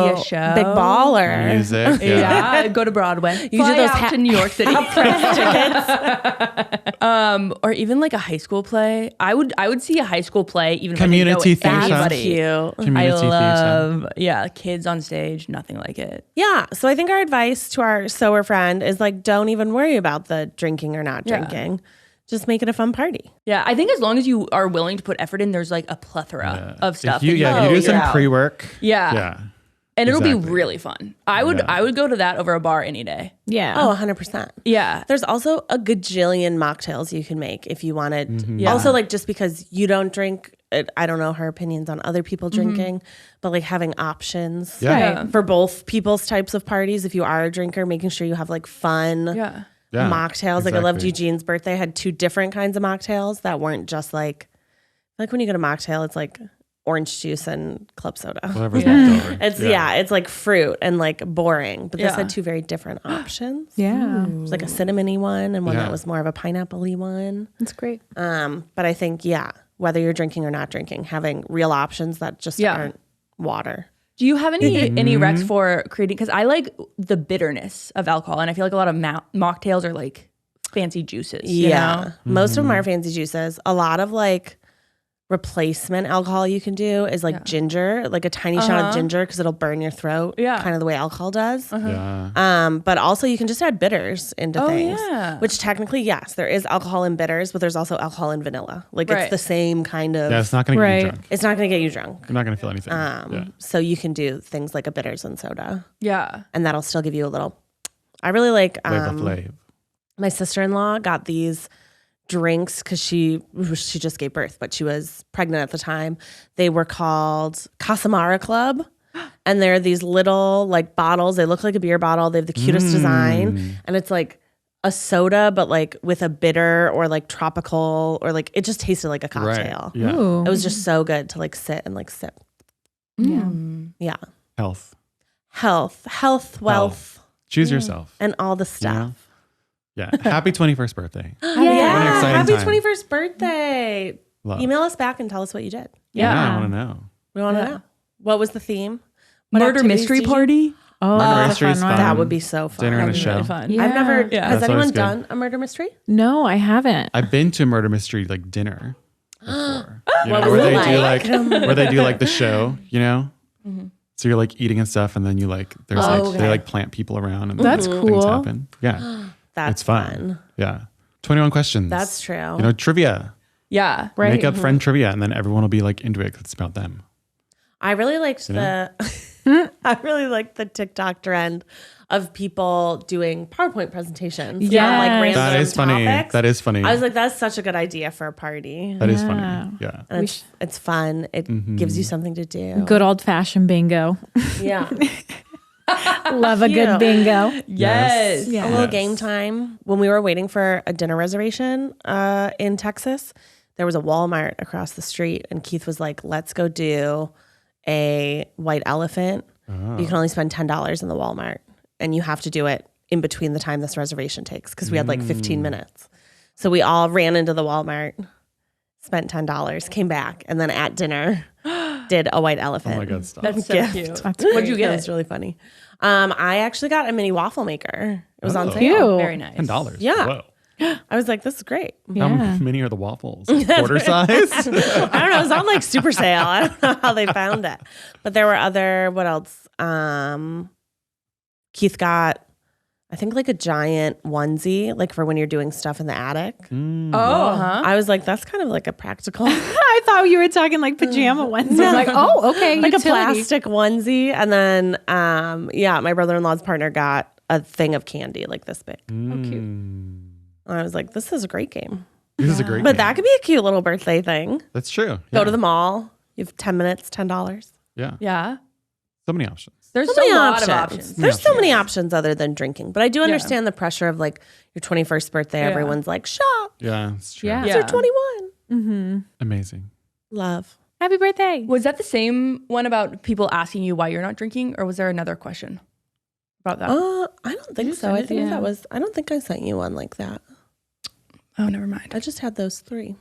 Whoa. See a show. Big baller. Music. Yeah. Yeah. Go to Broadway. You Fly do those out to New York City. tickets. Or even like a high school play. I would see a high school play even if Community I didn't know theater. anybody. Cute. Community theater. Yeah, kids on stage, nothing like it. Yeah. So I think our advice to our sower friend is like, don't even worry about the drinking or not Yeah. drinking. Just make it a fun party. Yeah, I think as long as you are willing to put effort in, there's like a plethora of stuff. If you, that you do can some figure out. pre-work. Yeah. Yeah. And it'll be Exactly. really fun. I would go to that over a bar any day. Yeah. Oh, 100%. Yeah. There's also a gajillion mocktails you can make if you wanted. Mm-hmm. Yeah. Also, like, just because you don't drink, I don't know her opinions on other people drinking, but like having options Yeah. Right. for both people's types of parties. If you are a drinker, making sure you have like fun Yeah. Yeah. mocktails. Like I loved Exactly. Eugene's birthday, had 2 different kinds of mocktails that weren't just like when you go to mocktail, it's like orange juice and club soda. Whatever's left over. It's it's like fruit and like boring. But this Yeah. had 2 very different options. Yeah. It was like a cinnamony one and one Yeah. that was more of a pineapple-y one. That's great. But I think, whether you're drinking or not drinking, having real options that just Yeah. aren't water. Do you have any recs for creating? Because I like the bitterness of alcohol, and I feel like a lot of mocktails are like fancy juices. You know? Most of them are fancy juices. A lot of like replacement alcohol you can do is like ginger, like a tiny shot of ginger because it'll burn your throat. Yeah. Kind of the way alcohol does. Yeah. But also you can just add bitters into things. yeah. Which technically, yes, there is alcohol in bitters, but there's also alcohol in vanilla. Like Right. it's the same kind of. Yeah. It's not going to get Right. you drunk. It's not going to get you drunk. You're not going to feel anything. Yeah. So you can do things like a bitters and soda, Yeah. and that'll still give you a little. I really like. Flavor Flav. My sister-in-law got these drinks because she just gave birth, but she was pregnant at the time. They were called Casamara Club. And they're these little like bottles. They look like a beer bottle. They have the cutest design. And it's like a soda, but like with a bitter or like tropical or like it just tasted like a cocktail. Right. Yeah. Ooh. It was just so good to like sit and like sip. Yeah. Health. Health, wealth, Choose yourself. and all the You stuff. know? Yeah. Happy 21st birthday. Yeah. What an exciting Happy time. 21st birthday. Love. Email us back and tell us what you did. Yeah. I want to know. We want to know. What was the theme? Murder mystery party. Oh, Murder that's a mystery is fun one. fun. That would be so fun. Dinner and a That'd be show. really fun. Yeah. I've never. Yeah. Has That's always anyone good. done a murder mystery? No, I haven't. I've been to a murder mystery like dinner before. You What know, was where it they do like? where they do like the show, you know? So you're like eating and stuff, and then you like there's like okay. they like plant people around and That's things cool. happen. Yeah. That's It's fun. Yeah. 21 questions. That's true. You know, trivia. Yeah. Right. Make up friend trivia, and then everyone will be like into it 'cause it's about them. I really liked know? I really liked the TikTok trend of people doing PowerPoint presentations. Yes. on, like random That is funny. topics. That is funny. I was like, that's such a good idea for a party. That is Yeah. funny. Yeah. And it's fun. It gives you something to do. Good old fashioned bingo. Yeah. Love a good Cute. bingo. Yes. Yeah. A little Yes. game time. When we were waiting for a dinner reservation in Texas, there was a Walmart across the street, and Keith was like, let's go do a white elephant. You can only spend $10 in the Walmart, and you have to do it in between the time this reservation takes because we had like 15 minutes. So we all ran into the Walmart, spent $10, came back, and then at dinner did a white elephant. Oh my God, stop. That's so Gift. cute. That's What'd you It get? was really funny. I actually got a mini waffle maker. It was on Oh. sale. Cute. Very nice. $10. Yeah. Whoa. I was like, this is great. Yeah. How many are the waffles? Quarter size? I don't know. It was on like super sale. I don't know how they found it. But there were other, what else? Keith got, I think like a giant onesie, like for when you're doing stuff in the attic. Oh, huh? I was like, that's kind of like a practical, I thought you were talking like pajama ones. I'm like, oh, okay. like a utility. plastic onesie. And then, my brother-in-law's partner got a thing of candy like this big. Oh, cute. And I was like, this is a great game. This is a great But game. that could be a cute little birthday thing. That's true. Go Yeah. to the mall. You have 10 minutes, $10. Yeah. Yeah. So many options. There's So many a lot of options. options. There's so many options other than drinking. But I do Yeah. understand the pressure of like your 21st birthday. Everyone's like, shop. Yeah, it's true. Yeah. You're 21. Amazing. Love. Happy birthday. Was that the same one about people asking you why you're not drinking, or was there another question about that? I don't think so. I think Yeah. I don't think I sent you one like that. Oh, never mind. I just had those 3.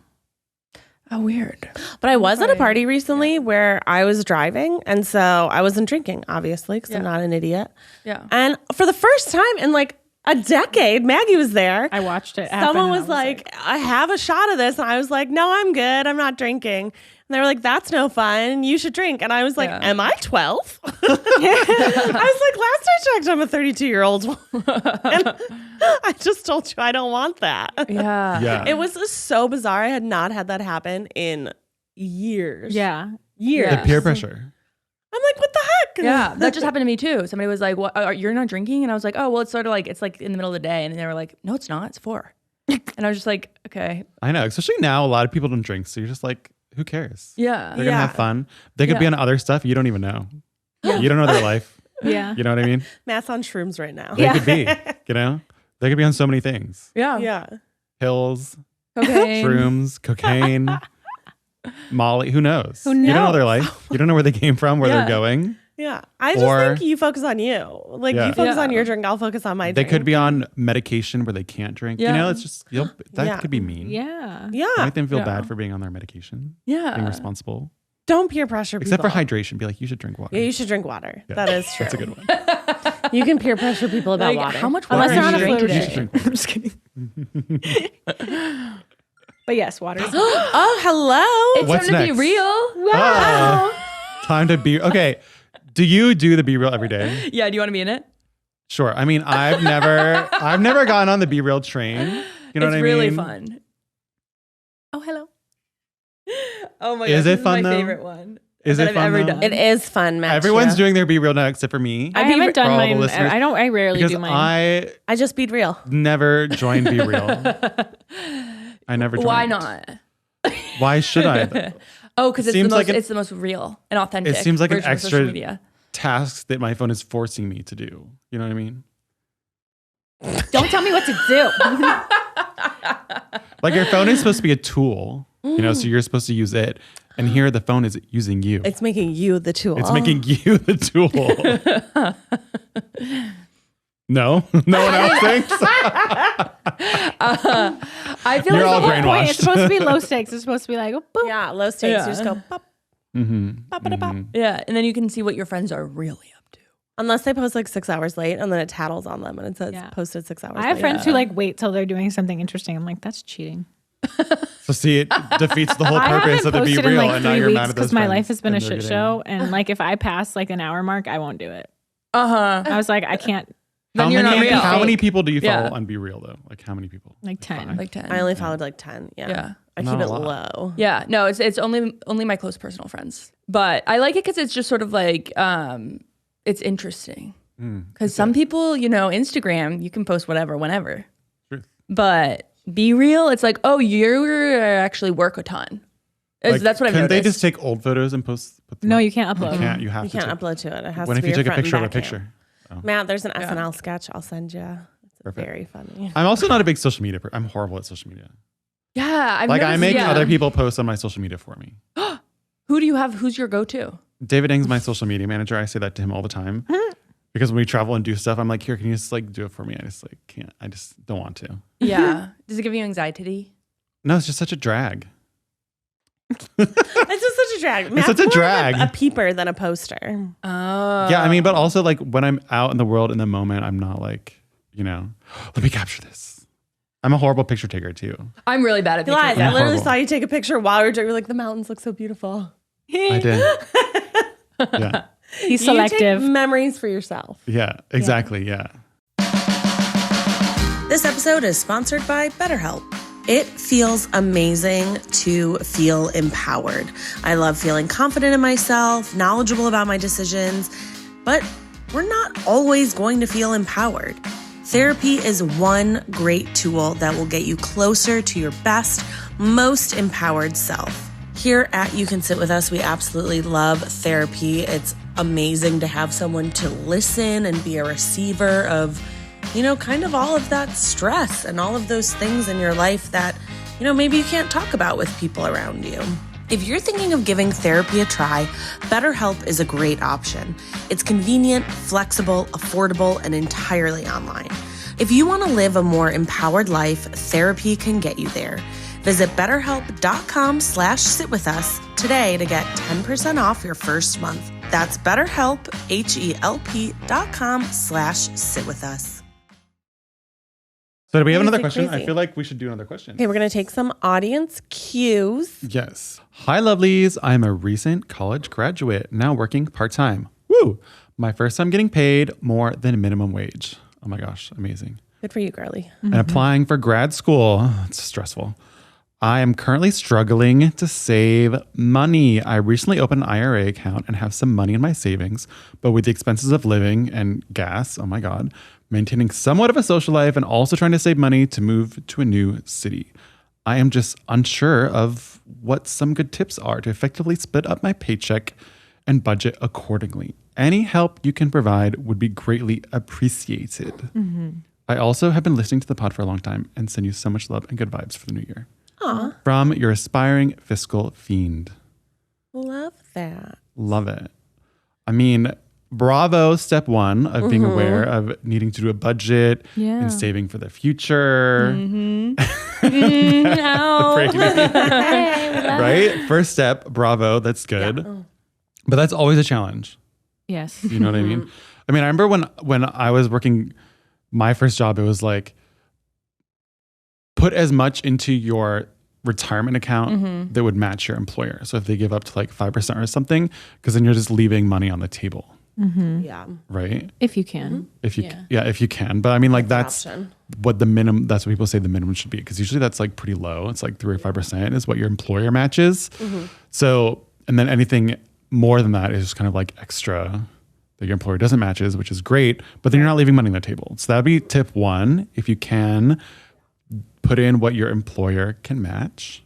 Oh, weird. But I was at a party recently where I was driving, and so I wasn't drinking, obviously, because I'm not an idiot. Yeah. And for the first time in like a decade, Maggie was there. I watched it happen, Someone and I was like, I have a shot of this. And I was like, no, I'm good. I'm not drinking. And they were like, that's no fun. You should drink. And I was like, am I 12? I was like, last I checked, I'm a 32-year-old. And I just told you I don't want that. Yeah. Yeah. It was so bizarre. I had not had that happen in years. Yeah. Years. The peer pressure. I'm like, what the heck? Yeah, that just happened to me too. Somebody was like, "What? You're not drinking?" And I was like, "Oh, well, it's sort of like it's like in the middle of the day." And they were like, "No, it's not. It's 4." And I was just like, "Okay, I know. Especially now, a lot of people don't drink. So you're just like, who cares? yeah, They're going to have fun. They could be on other stuff. You don't even know. You don't know their life. Yeah. You know what I mean? Matt's on shrooms right now. They could be, you know? They could be on so many things. yeah, Yeah. Pills, cocaine, shrooms, cocaine, Molly. Who knows? Who You don't know their knows? life. You don't know where they came from, where they're going. Yeah. I just Or- think you focus on you. Like, Yeah. you focus Yeah. on your drink, I'll focus on my They drink. could be on medication where they can't drink. You Yeah. know, it's just, that Yeah. could be mean. Yeah. Yeah. Make them feel Yeah. bad for being on their medication, yeah, being responsible. Don't peer pressure people. Except for hydration. Be like, you should drink water. Yeah, you should drink water. Yeah. That is true. That's a good one. You can peer pressure people about Like, water. how much Unless water they're on did a you drink floater. You should today? drink water. I'm just kidding. But yes, water. Oh, hello. It's What's time to next? be real. Time to be okay. Do you do the Be Real every day? Yeah, do you want to be in it? Sure. I mean, I've never gone on the Be Real train. You know It's what I really mean? fun. Oh, hello. Oh my Is gosh, it this fun, is my though? favorite one. Is that it I've fun ever though? done. It is fun, Matt. Everyone's doing their Be Real now except for me. I haven't done For all the mine. listeners. I rarely Because do mine. I just beat real. never joined Be Real. I never joined. Why not? Why should I? though? Oh, because Seems like it's the most real and authentic. It seems like an version of social extra media. task that my phone is forcing me to do. You know what I mean? Don't tell me what to do. Like your phone is supposed to be a tool, you know, so you're supposed to use it. And here the phone is using you. It's making you the tool. It's making you the tool. No? No one else thinks? I feel You're like all the whole brainwashed. Wait, it's supposed to be low stakes. It's supposed to be like, oh, boop. Yeah, low stakes. Yeah. You just go pop, Mm-hmm. pop, pop, pop. yeah, and then you can see what your friends are really up to. Unless they post like 6 hours late and then it tattles on them and it says Yeah. posted 6 hours I have late. friends who like wait till they're doing something interesting. I'm like, that's cheating. So see, it defeats the whole I purpose haven't of the Be posted Real, in like and now 3 you're mad weeks at those because my friends, life has been a and they're shit getting- show. And like if I pass like an hour mark, I won't do it. Uh-huh. I was like, I can't. Then you're not real. How many people do you follow Yeah. on Be Real though? Like how many people? Like 10. Like 10. I only followed like 10. Yeah. Yeah. I Not keep a it lot. low. Yeah, no, it's only my close personal friends. But I like it because it's just sort of like it's interesting. Because some people, you know, Instagram, you can post whatever, whenever. Truth. But Be Real, it's like, oh, you actually work a ton. Like, That's what I've couldn't noticed. they just take old photos and put them No, up? you can't upload. You can't. You have You to. can't take- upload to it. It has What to if be you your take a front picture of a and back picture? cam. Matt, there's an SNL sketch I'll send you. It's Perfect. very funny. I'm also not a big social media person. I'm horrible at social media. Yeah, I've Like I noticed- make yeah. other people post on my social media for me. Who do you have? Who's your go-to? David Ng's my social media manager. I say that to him all the time. Because when we travel and do stuff, I'm like, here, can you just like do it for me? I just like can't. I just don't want to. Yeah. Does it give you anxiety? No, it's just such a drag. It's just such a drag. Matt's such a more of drag. a peeper than a poster. Oh. Yeah, I mean, but also like when I'm out in the world in the moment, I'm not like, you know, let me capture this. I'm a horrible picture taker too. I'm really bad at You lies. pictures. I literally horrible. saw you take a picture while you were doing. You're like, the mountains look so beautiful. I did. Yeah. He's You selective. take memories for yourself. Yeah, exactly. Yeah. This episode is sponsored by BetterHelp. It feels amazing to feel empowered. I love feeling confident in myself, knowledgeable about my decisions, but we're not always going to feel empowered. Therapy is one great tool that will get you closer to your best, most empowered self. Here at You Can Sit With Us, we absolutely love therapy. It's amazing to have someone to listen and be a receiver of, you know, kind of all of that stress and all of those things in your life that, you know, maybe you can't talk about with people around you. If you're thinking of giving therapy a try, BetterHelp is a great option. It's convenient, flexible, affordable, and entirely online. If you want to live a more empowered life, therapy can get you there. Visit betterhelp.com/sitwithus today to get 10% off your first month. That's BetterHelp, HELP.com/sitwithus. So do we have another Crazy, question? crazy. I feel like we should do another question. Okay, we're going to take some audience cues. Yes. Hi, lovelies. I'm a recent college graduate, now working part-time. Woo! My first time getting paid more than minimum wage. Oh my gosh, amazing. Good for you, girly. And applying for grad school. It's stressful. I am currently struggling to save money. I recently opened an IRA account and have some money in my savings, but with the expenses of living and gas, oh my God, maintaining somewhat of a social life and also trying to save money to move to a new city. I am just unsure of what some good tips are to effectively split up my paycheck and budget accordingly. Any help you can provide would be greatly appreciated. I also have been listening to the pod for a long time and send you so much love and good vibes for the new year. Aw, From your aspiring fiscal fiend. love that. Love it. I mean, bravo, step one of being aware of needing to do a budget Yeah. and saving for the future. No. Right? First step, bravo, that's good. But that's always a challenge. Yes. You know what I mean? I mean, I remember when I was working my first job, it was like, put as much into your retirement account that would match your employer. So if they give up to like 5% or something, because then you're just leaving money on the table, Yeah. right? If you can. If you, if you can. But I mean, like that's Option. what the minimum, that's what people say the minimum should be. Because usually that's like pretty low. It's like 3 or 5% is what your employer matches. So, and then anything more than that is just kind of like extra that your employer doesn't matches, which is great. But then you're not leaving money on the table. So that'd be tip one. If you can, put in what your employer can match.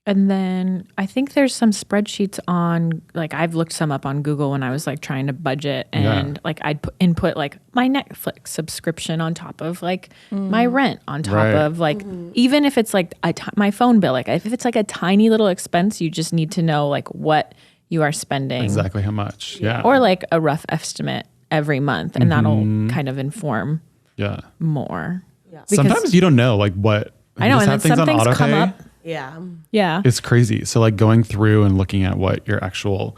And then I think there's some spreadsheets on, like I've looked some up on Google when I was like trying to budget, and like I'd input like my Netflix subscription on top of like my rent on top Right. of like, even if it's like my phone bill, like if it's like a tiny little expense, you just need to know like what you are spending Exactly how much. Yeah. or like a rough estimate every month. And that'll kind of inform yeah. more. Sometimes you don't know like what. I know, you just and have then some on things come autopay. up. Yeah. Yeah. It's crazy. So like going through and looking at what your actual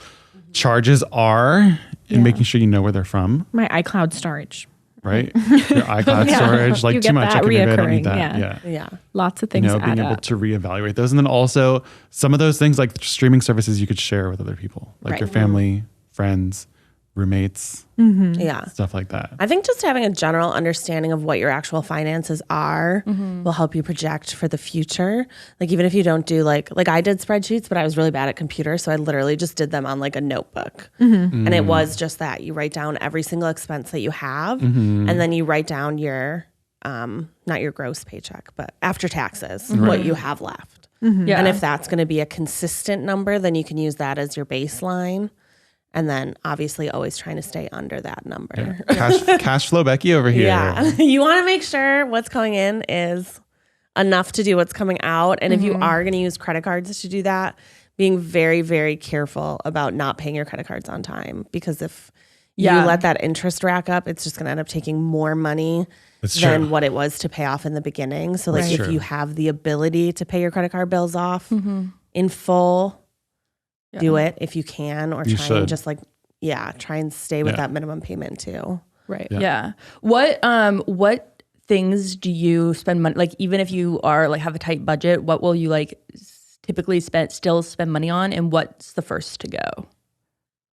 charges are and making sure you know where they're from, My iCloud storage. right? Your iCloud storage, like You too get much. that I don't need reoccurring, that. yeah. Yeah. Lots of You things know, being add able up. to reevaluate those. And then also some of those things like streaming services you could share with other people, like your family, friends, roommates, Yeah. stuff like that. I think just having a general understanding of what your actual finances are will help you project for the future. Like even if you don't do like I did spreadsheets, but I was really bad at computers, so I literally just did them on like a notebook. And it was just that you write down every single expense that you have, and then you write down your not your gross paycheck, but after taxes, what you have left. Yeah. And if that's going to be a consistent number, then you can use that as your baseline. And then obviously always trying to stay under that number. Cash flow Becky over here. Yeah. You want to make sure what's coming in is enough to do what's coming out. And if you are going to use credit cards to do that, being very, very careful about not paying your credit cards on time. Because if you let that interest rack up, it's just going to end up taking more money That's than true. what it was to pay off in the beginning. So like That's if true. you have the ability to pay your credit card bills off in full, do it if you can, or You try should. and just like, try and stay with Yeah. that minimum payment too. Right. Yeah. What things do you spend money, like even if you are like have a tight budget, what will you like typically still spend money on, and what's the first to go?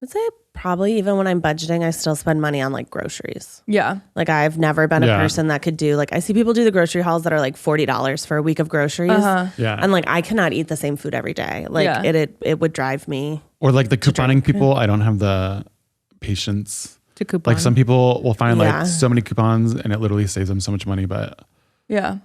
I'd say probably even when I'm budgeting, I still spend money on like groceries. Yeah. Like I've never been a Yeah. person that could do like I see people do the grocery hauls that are like $40 for a week of groceries. Yeah. And like I cannot eat the same food every day. Like Yeah. it would drive me. Or like the couponing people, I don't have the patience. To coupon. Like some people will find Yeah. like so many coupons and it literally saves them so much money, but Yeah.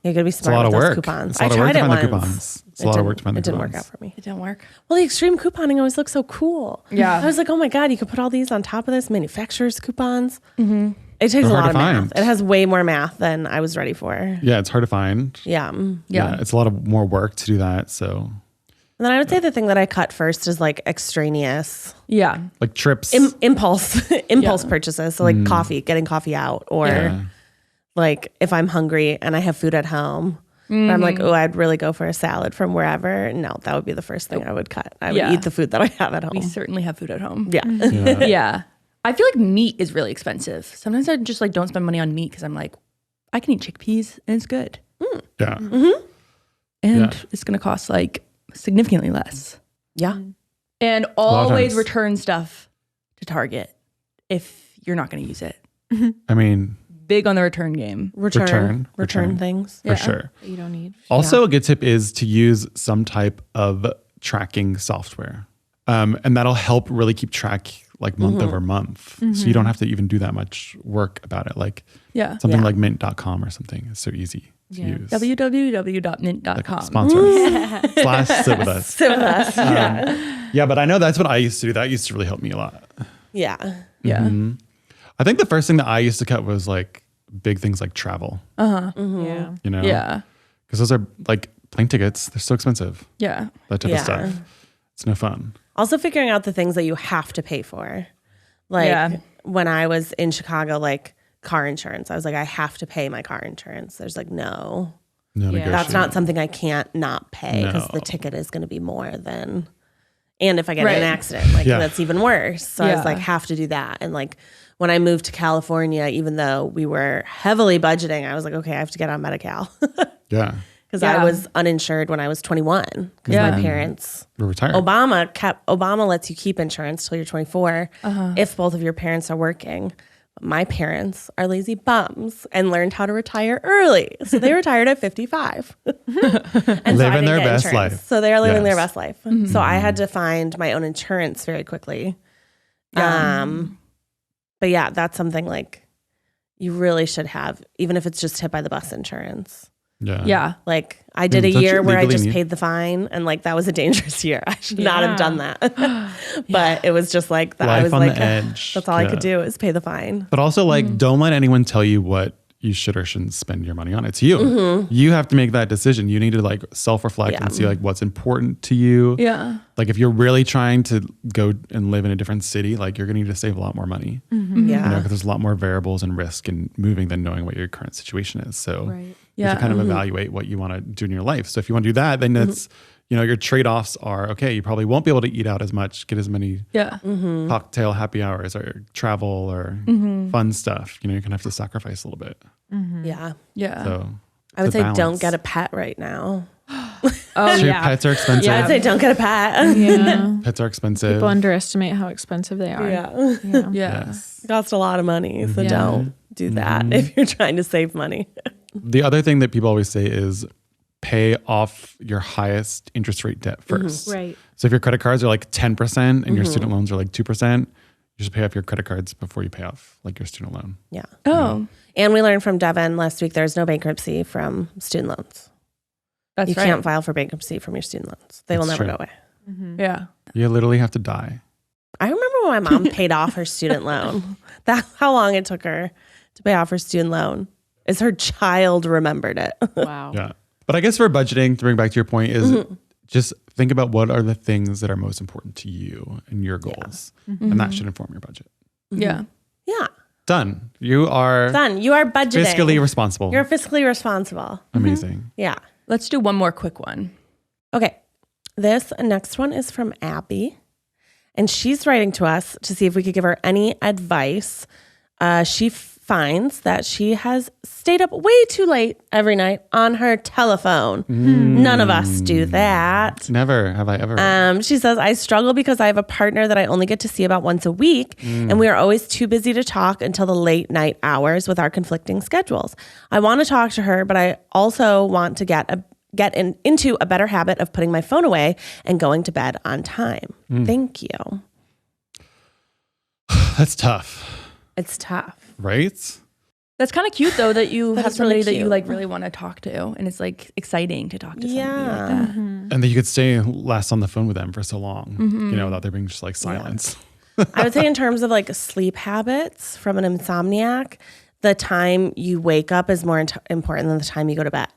You gotta be it's a smart lot of with those work. coupons. It's a lot I of work tried to it find the once. coupons. It's a lot of work to find the It didn't coupons. work out for me. It didn't work. Well, the extreme couponing always looks so cool. Yeah. I was like, oh my God, you could put all these on top of this manufacturer's coupons. It takes They're a hard lot to of math. find. It has way more math than I was ready for. Yeah, it's hard to find. Yeah. Yeah. It's a lot of more work to do that. So And then I would say the thing that I cut first is like extraneous Yeah. Like trips. impulse purchases. So like coffee, getting coffee out, or like if I'm hungry and I have food at home, but I'm like, oh, I'd really go for a salad from wherever. No, that would be the first thing I would cut. I would eat the food that I have at home. We certainly have food at home. Yeah. Yeah. I feel like meat is really expensive. Sometimes I just like don't spend money on meat because I'm like, I can eat chickpeas and it's good. Yeah. And it's going to cost like significantly less. Yeah. And of always times. return stuff to Target if you're not going to use it. I mean, Big on the return game. Return Return. things. for sure. You don't need. Also, a good tip is to use some type of tracking software. And that'll help really keep track like month over month. So you don't have to even do that much work about it. Like Yeah. something like mint.com or something is so easy to use. www.mint.com. Sponsors. / sit with us. Sit with us. Yeah, but I know that's what I used to do. That used to really help me a lot. Yeah. Yeah. I think the first thing that I used to cut was like big things like travel, Yeah. you know? Yeah. Because those are like plane tickets. They're so expensive. Yeah. That type of Yeah. stuff. It's no fun. Also figuring out the things that you have to pay for. Like Yeah. when I was in Chicago, like car insurance, I was like, I have to pay my car insurance. There's like, no, No negotiation. that's not something I can't not pay because No. the ticket is going to be more than, and if I get in Right. an accident, like Yeah. that's even worse. So I was Yeah. like, have to do that. And like when I moved to California, even though we were heavily budgeting, I was like, okay, I have to get on Medi-Cal Yeah. because Yeah. I was uninsured when I was 21 because Yeah. my parents. We're retired. Obama lets you keep insurance till you're 24 if both of your parents are working. But my parents are lazy bums and learned how to retire early. So they retired at 55. And so I Living didn't their get best insurance. life. So they're living their Yes. best life. So I had to find my own insurance very quickly. But yeah, that's something like you really should have, even if it's just hit by the bus insurance. Yeah. Yeah. Like I did a Don't you year where I legally just need- paid the fine, and like that was a dangerous year. I should not have done that. But it was just like that. I Life was on like, the edge. that's all I Yeah. could do is pay the fine. But also, like, don't let anyone tell you what you should or shouldn't spend your money on. It's you. You have to make that decision. You need to like self-reflect Yeah. and see like what's important to you. Yeah. Like if you're really trying to go and live in a different city, like you're gonna need to save a lot more money. Yeah. You know, because there's a lot more variables and risk in moving than knowing what your current situation is. So you Yeah. have to kind of evaluate what you want to do in your life. So if you want to do that, then that's, you know, your trade-offs are, okay, you probably won't be able to eat out as much, get as many Yeah. cocktail happy hours or travel or fun stuff. You know, you're gonna have to sacrifice a little bit. Yeah. Yeah. So I would it's a say don't balance. get a pet right now. Oh, So your yeah. pets are expensive. Yeah, I'd say don't get a pet. Yeah. Pets are expensive. People underestimate how expensive they are. Yeah. Yeah. Yeah. Yes. It costs a lot of money. So Yeah. don't do that if you're trying to save money. The other thing that people always say is pay off your highest interest rate debt first. Right. So if your credit cards are like 10% and your student loans are like 2%, you should pay off your credit cards before you pay off like your student loan. Yeah. Oh, And we learned from Devin last week there's no bankruptcy from student loans. that's You right. can't file for bankruptcy from your student loans. They will That's never true. go away. Yeah. You literally have to die. I remember when my mom paid off her student loan. That's how long it took her to pay off her student loan. Is her child remembered it. Wow. Yeah. But I guess for budgeting, to bring back to your point, is just think about what are the things that are most important to you and your goals. And that should inform your budget. Yeah. Yeah. Done. You are Done. You are budgeting. fiscally responsible. You're fiscally responsible. Amazing. Yeah. Let's do one more quick one. Okay. This next one is from Abby. And she's writing to us to see if we could give her any advice. She finds that she has stayed up way too late every night on her telephone. None of us do that. Never have I ever. She says, I struggle because I have a partner that I only get to see about once a week, and we are always too busy to talk until the late night hours with our conflicting schedules. I want to talk to her, but I also want to get into a better habit of putting my phone away and going to bed on time. Thank you. That's tough, It's tough. right? That's kind of cute though that you That have is really somebody that you cute. like really want to talk to, and it's like exciting to talk to somebody like that. And that you could stay last on the phone with them for so long, you know, without there being just like silence. I would say in terms of like sleep habits from an insomniac, the time you wake up is more important than the time you go to bed,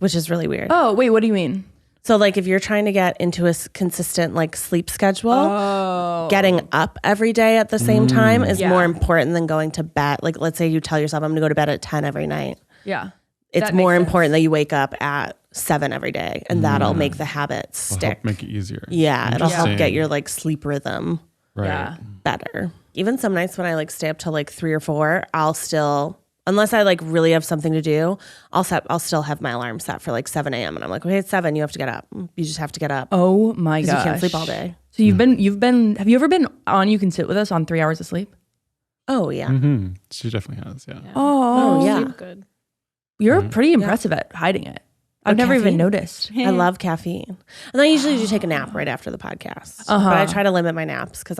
which is really weird. Oh, wait, what do you mean? So like if you're trying to get into a consistent like sleep schedule, getting up every day at the same time is more important than going to bed. Like let's say you tell yourself I'm going to go to bed at 10 every night. Yeah. It's more important that you wake up at 7 every day, and that'll make the habit stick. Help make it easier. Yeah, it'll help get your like sleep rhythm better. Even some nights when I like stay up till like 3 or 4, I'll still, unless I like really have something to do, I'll still have my alarm set for like 7 a.m. and I'm like, okay, it's 7. You have to get up. You just have to get up. Oh my gosh. You can't sleep all day. So have you ever been on You Can Sit With Us on 3 hours of sleep? Oh yeah. Mm-hmm. She definitely has. Yeah. Oh yeah. Sleep good. You're pretty impressive at hiding it. I've never even noticed. I love caffeine. And I usually do take a nap right after the podcast. But I try to limit my naps because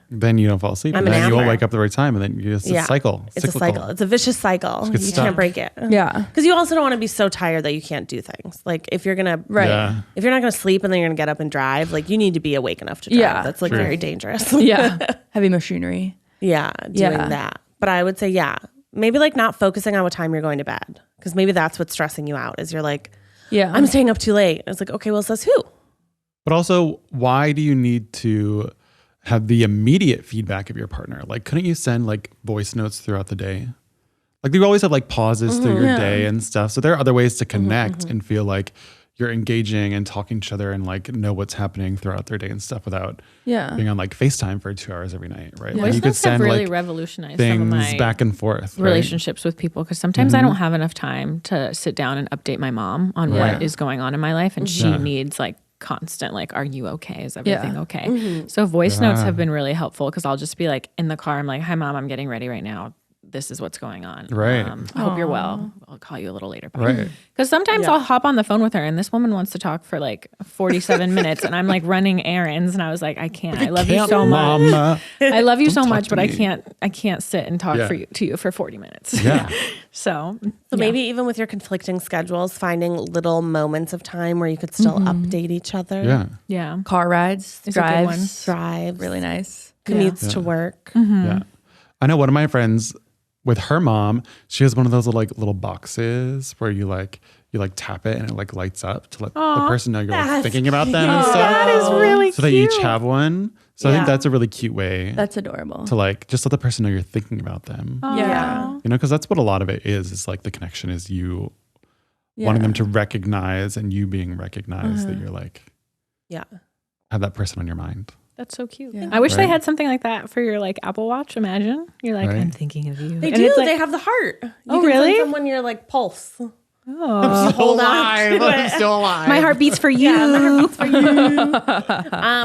Then you don't fall asleep. I'm And an then you won't napper. wake up at the right time. And then it's a cycle. It's a cycle. It's a vicious cycle. You stuck. can't break it. Yeah. Because you also don't want to be so tired that you can't do things. Like if you're gonna Yeah. if you're not gonna sleep and then you're gonna get up and drive, like you need to be awake enough to drive. Yeah, That's like true. very dangerous. Yeah. Heavy machinery. Doing that. But I would say, maybe like not focusing on what time you're going to bed. Because maybe that's what's stressing you out is you're like, I'm staying up too late. It's like, okay, well, says who? But also, why do you need to have the immediate feedback of your partner? Like, couldn't you send like voice notes throughout the day? Like, you always have like pauses through your day and stuff. So there are other ways to connect and feel like you're engaging and talking to each other and like know what's happening throughout their day and stuff without being on like FaceTime for 2 hours every night, right? Voice Like, you could notes have send really like revolutionized some of things my back and forth, right? relationships with people because sometimes I don't have enough time to sit down and update my mom on what is going on in my life, and she needs like constant like, are you okay? Is everything okay? So voice notes have been really helpful because I'll just be like in the car, I'm like, hi mom, I'm getting ready right now. This is what's going on. Right. I hope you're well. I'll call you a little later. Right. Because sometimes I'll hop on the phone with her and this woman wants to talk for like 47 minutes and I'm like running errands and I was like, I can't. I love you so much. Mama. I love you so talk much, to but me. I can't sit and talk to you for 40 minutes. Yeah. So Maybe even with your conflicting schedules, finding little moments of time where you could still update each other. Yeah. yeah. Car rides, It's a good one. Drives, Really nice. commutes to work. Yeah. I know one of my friends with her mom, she has one of those little boxes where you tap it and it like lights up to let the person know you're thinking about them and stuff. That is really So they each have one. So I think that's a really cute way That's adorable. to like just let the person know you're thinking about them. Yeah. You know, because that's what a lot of it is. It's like the connection is you wanting them to recognize and you being recognized that you're like have that person on your mind. That's so cute. Yeah. I wish they Right. had something like that for your like Apple Watch. Imagine you're like, Right. I'm thinking of you. They And do. it's like, They have the heart. You Oh, can really? send someone your like pulse. oh, Hold on to it. I'm still alive. my heart beats for you.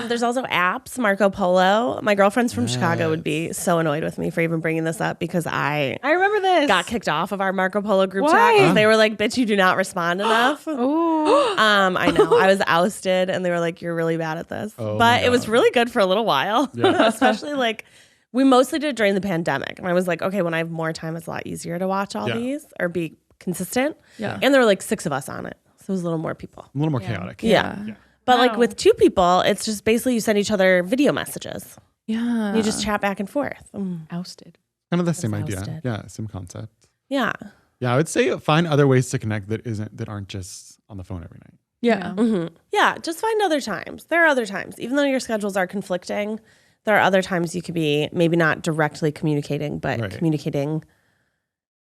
There's also apps, Marco Polo. My girlfriends from Chicago would be so annoyed with me for even bringing this up because I I remember this. got kicked off of our Marco Polo group Why? chat because they were like, bitch, you do not respond enough. Ooh. I know. I was ousted and they were like, you're really bad at this. Oh but my it was God. really good for a little while. Yeah. Especially like we mostly did it during the pandemic. And I was like, okay, when I have more time, it's a lot easier to watch all these or be consistent. Yeah. And there were like 6 of us on it. So it was a little more people. A little more chaotic. Yeah. But like Wow. with 2 people, it's just basically you send each other video messages. Yeah. You just chat back and forth. Ousted. Kind of the same idea. ousted. Yeah, same concept. Yeah. Yeah, I would say find other ways to connect that aren't just on the phone every night. Yeah. Yeah. Just find other times. There are other times. Even though your schedules are conflicting, there are other times you could be maybe not directly communicating, but Right. communicating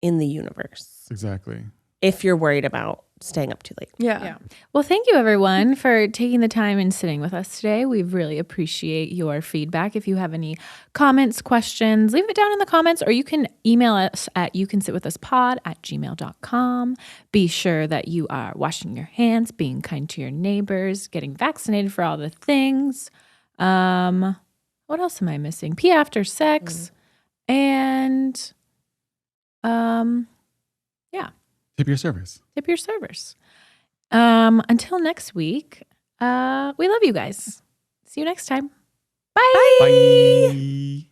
in the universe. Exactly. If you're worried about staying up too late. Yeah. Well, thank you everyone for taking the time and sitting with us today. We really appreciate your feedback. If you have any comments, questions, leave it down in the comments, or you can email us at youcansitwithUspod@gmail.com. Be sure that you are washing your hands, being kind to your neighbors, getting vaccinated for all the things. What else am I missing? Pee after sex. And Tip your servers. tip your servers. Until next week, we love you guys. See you next time. Bye. Bye.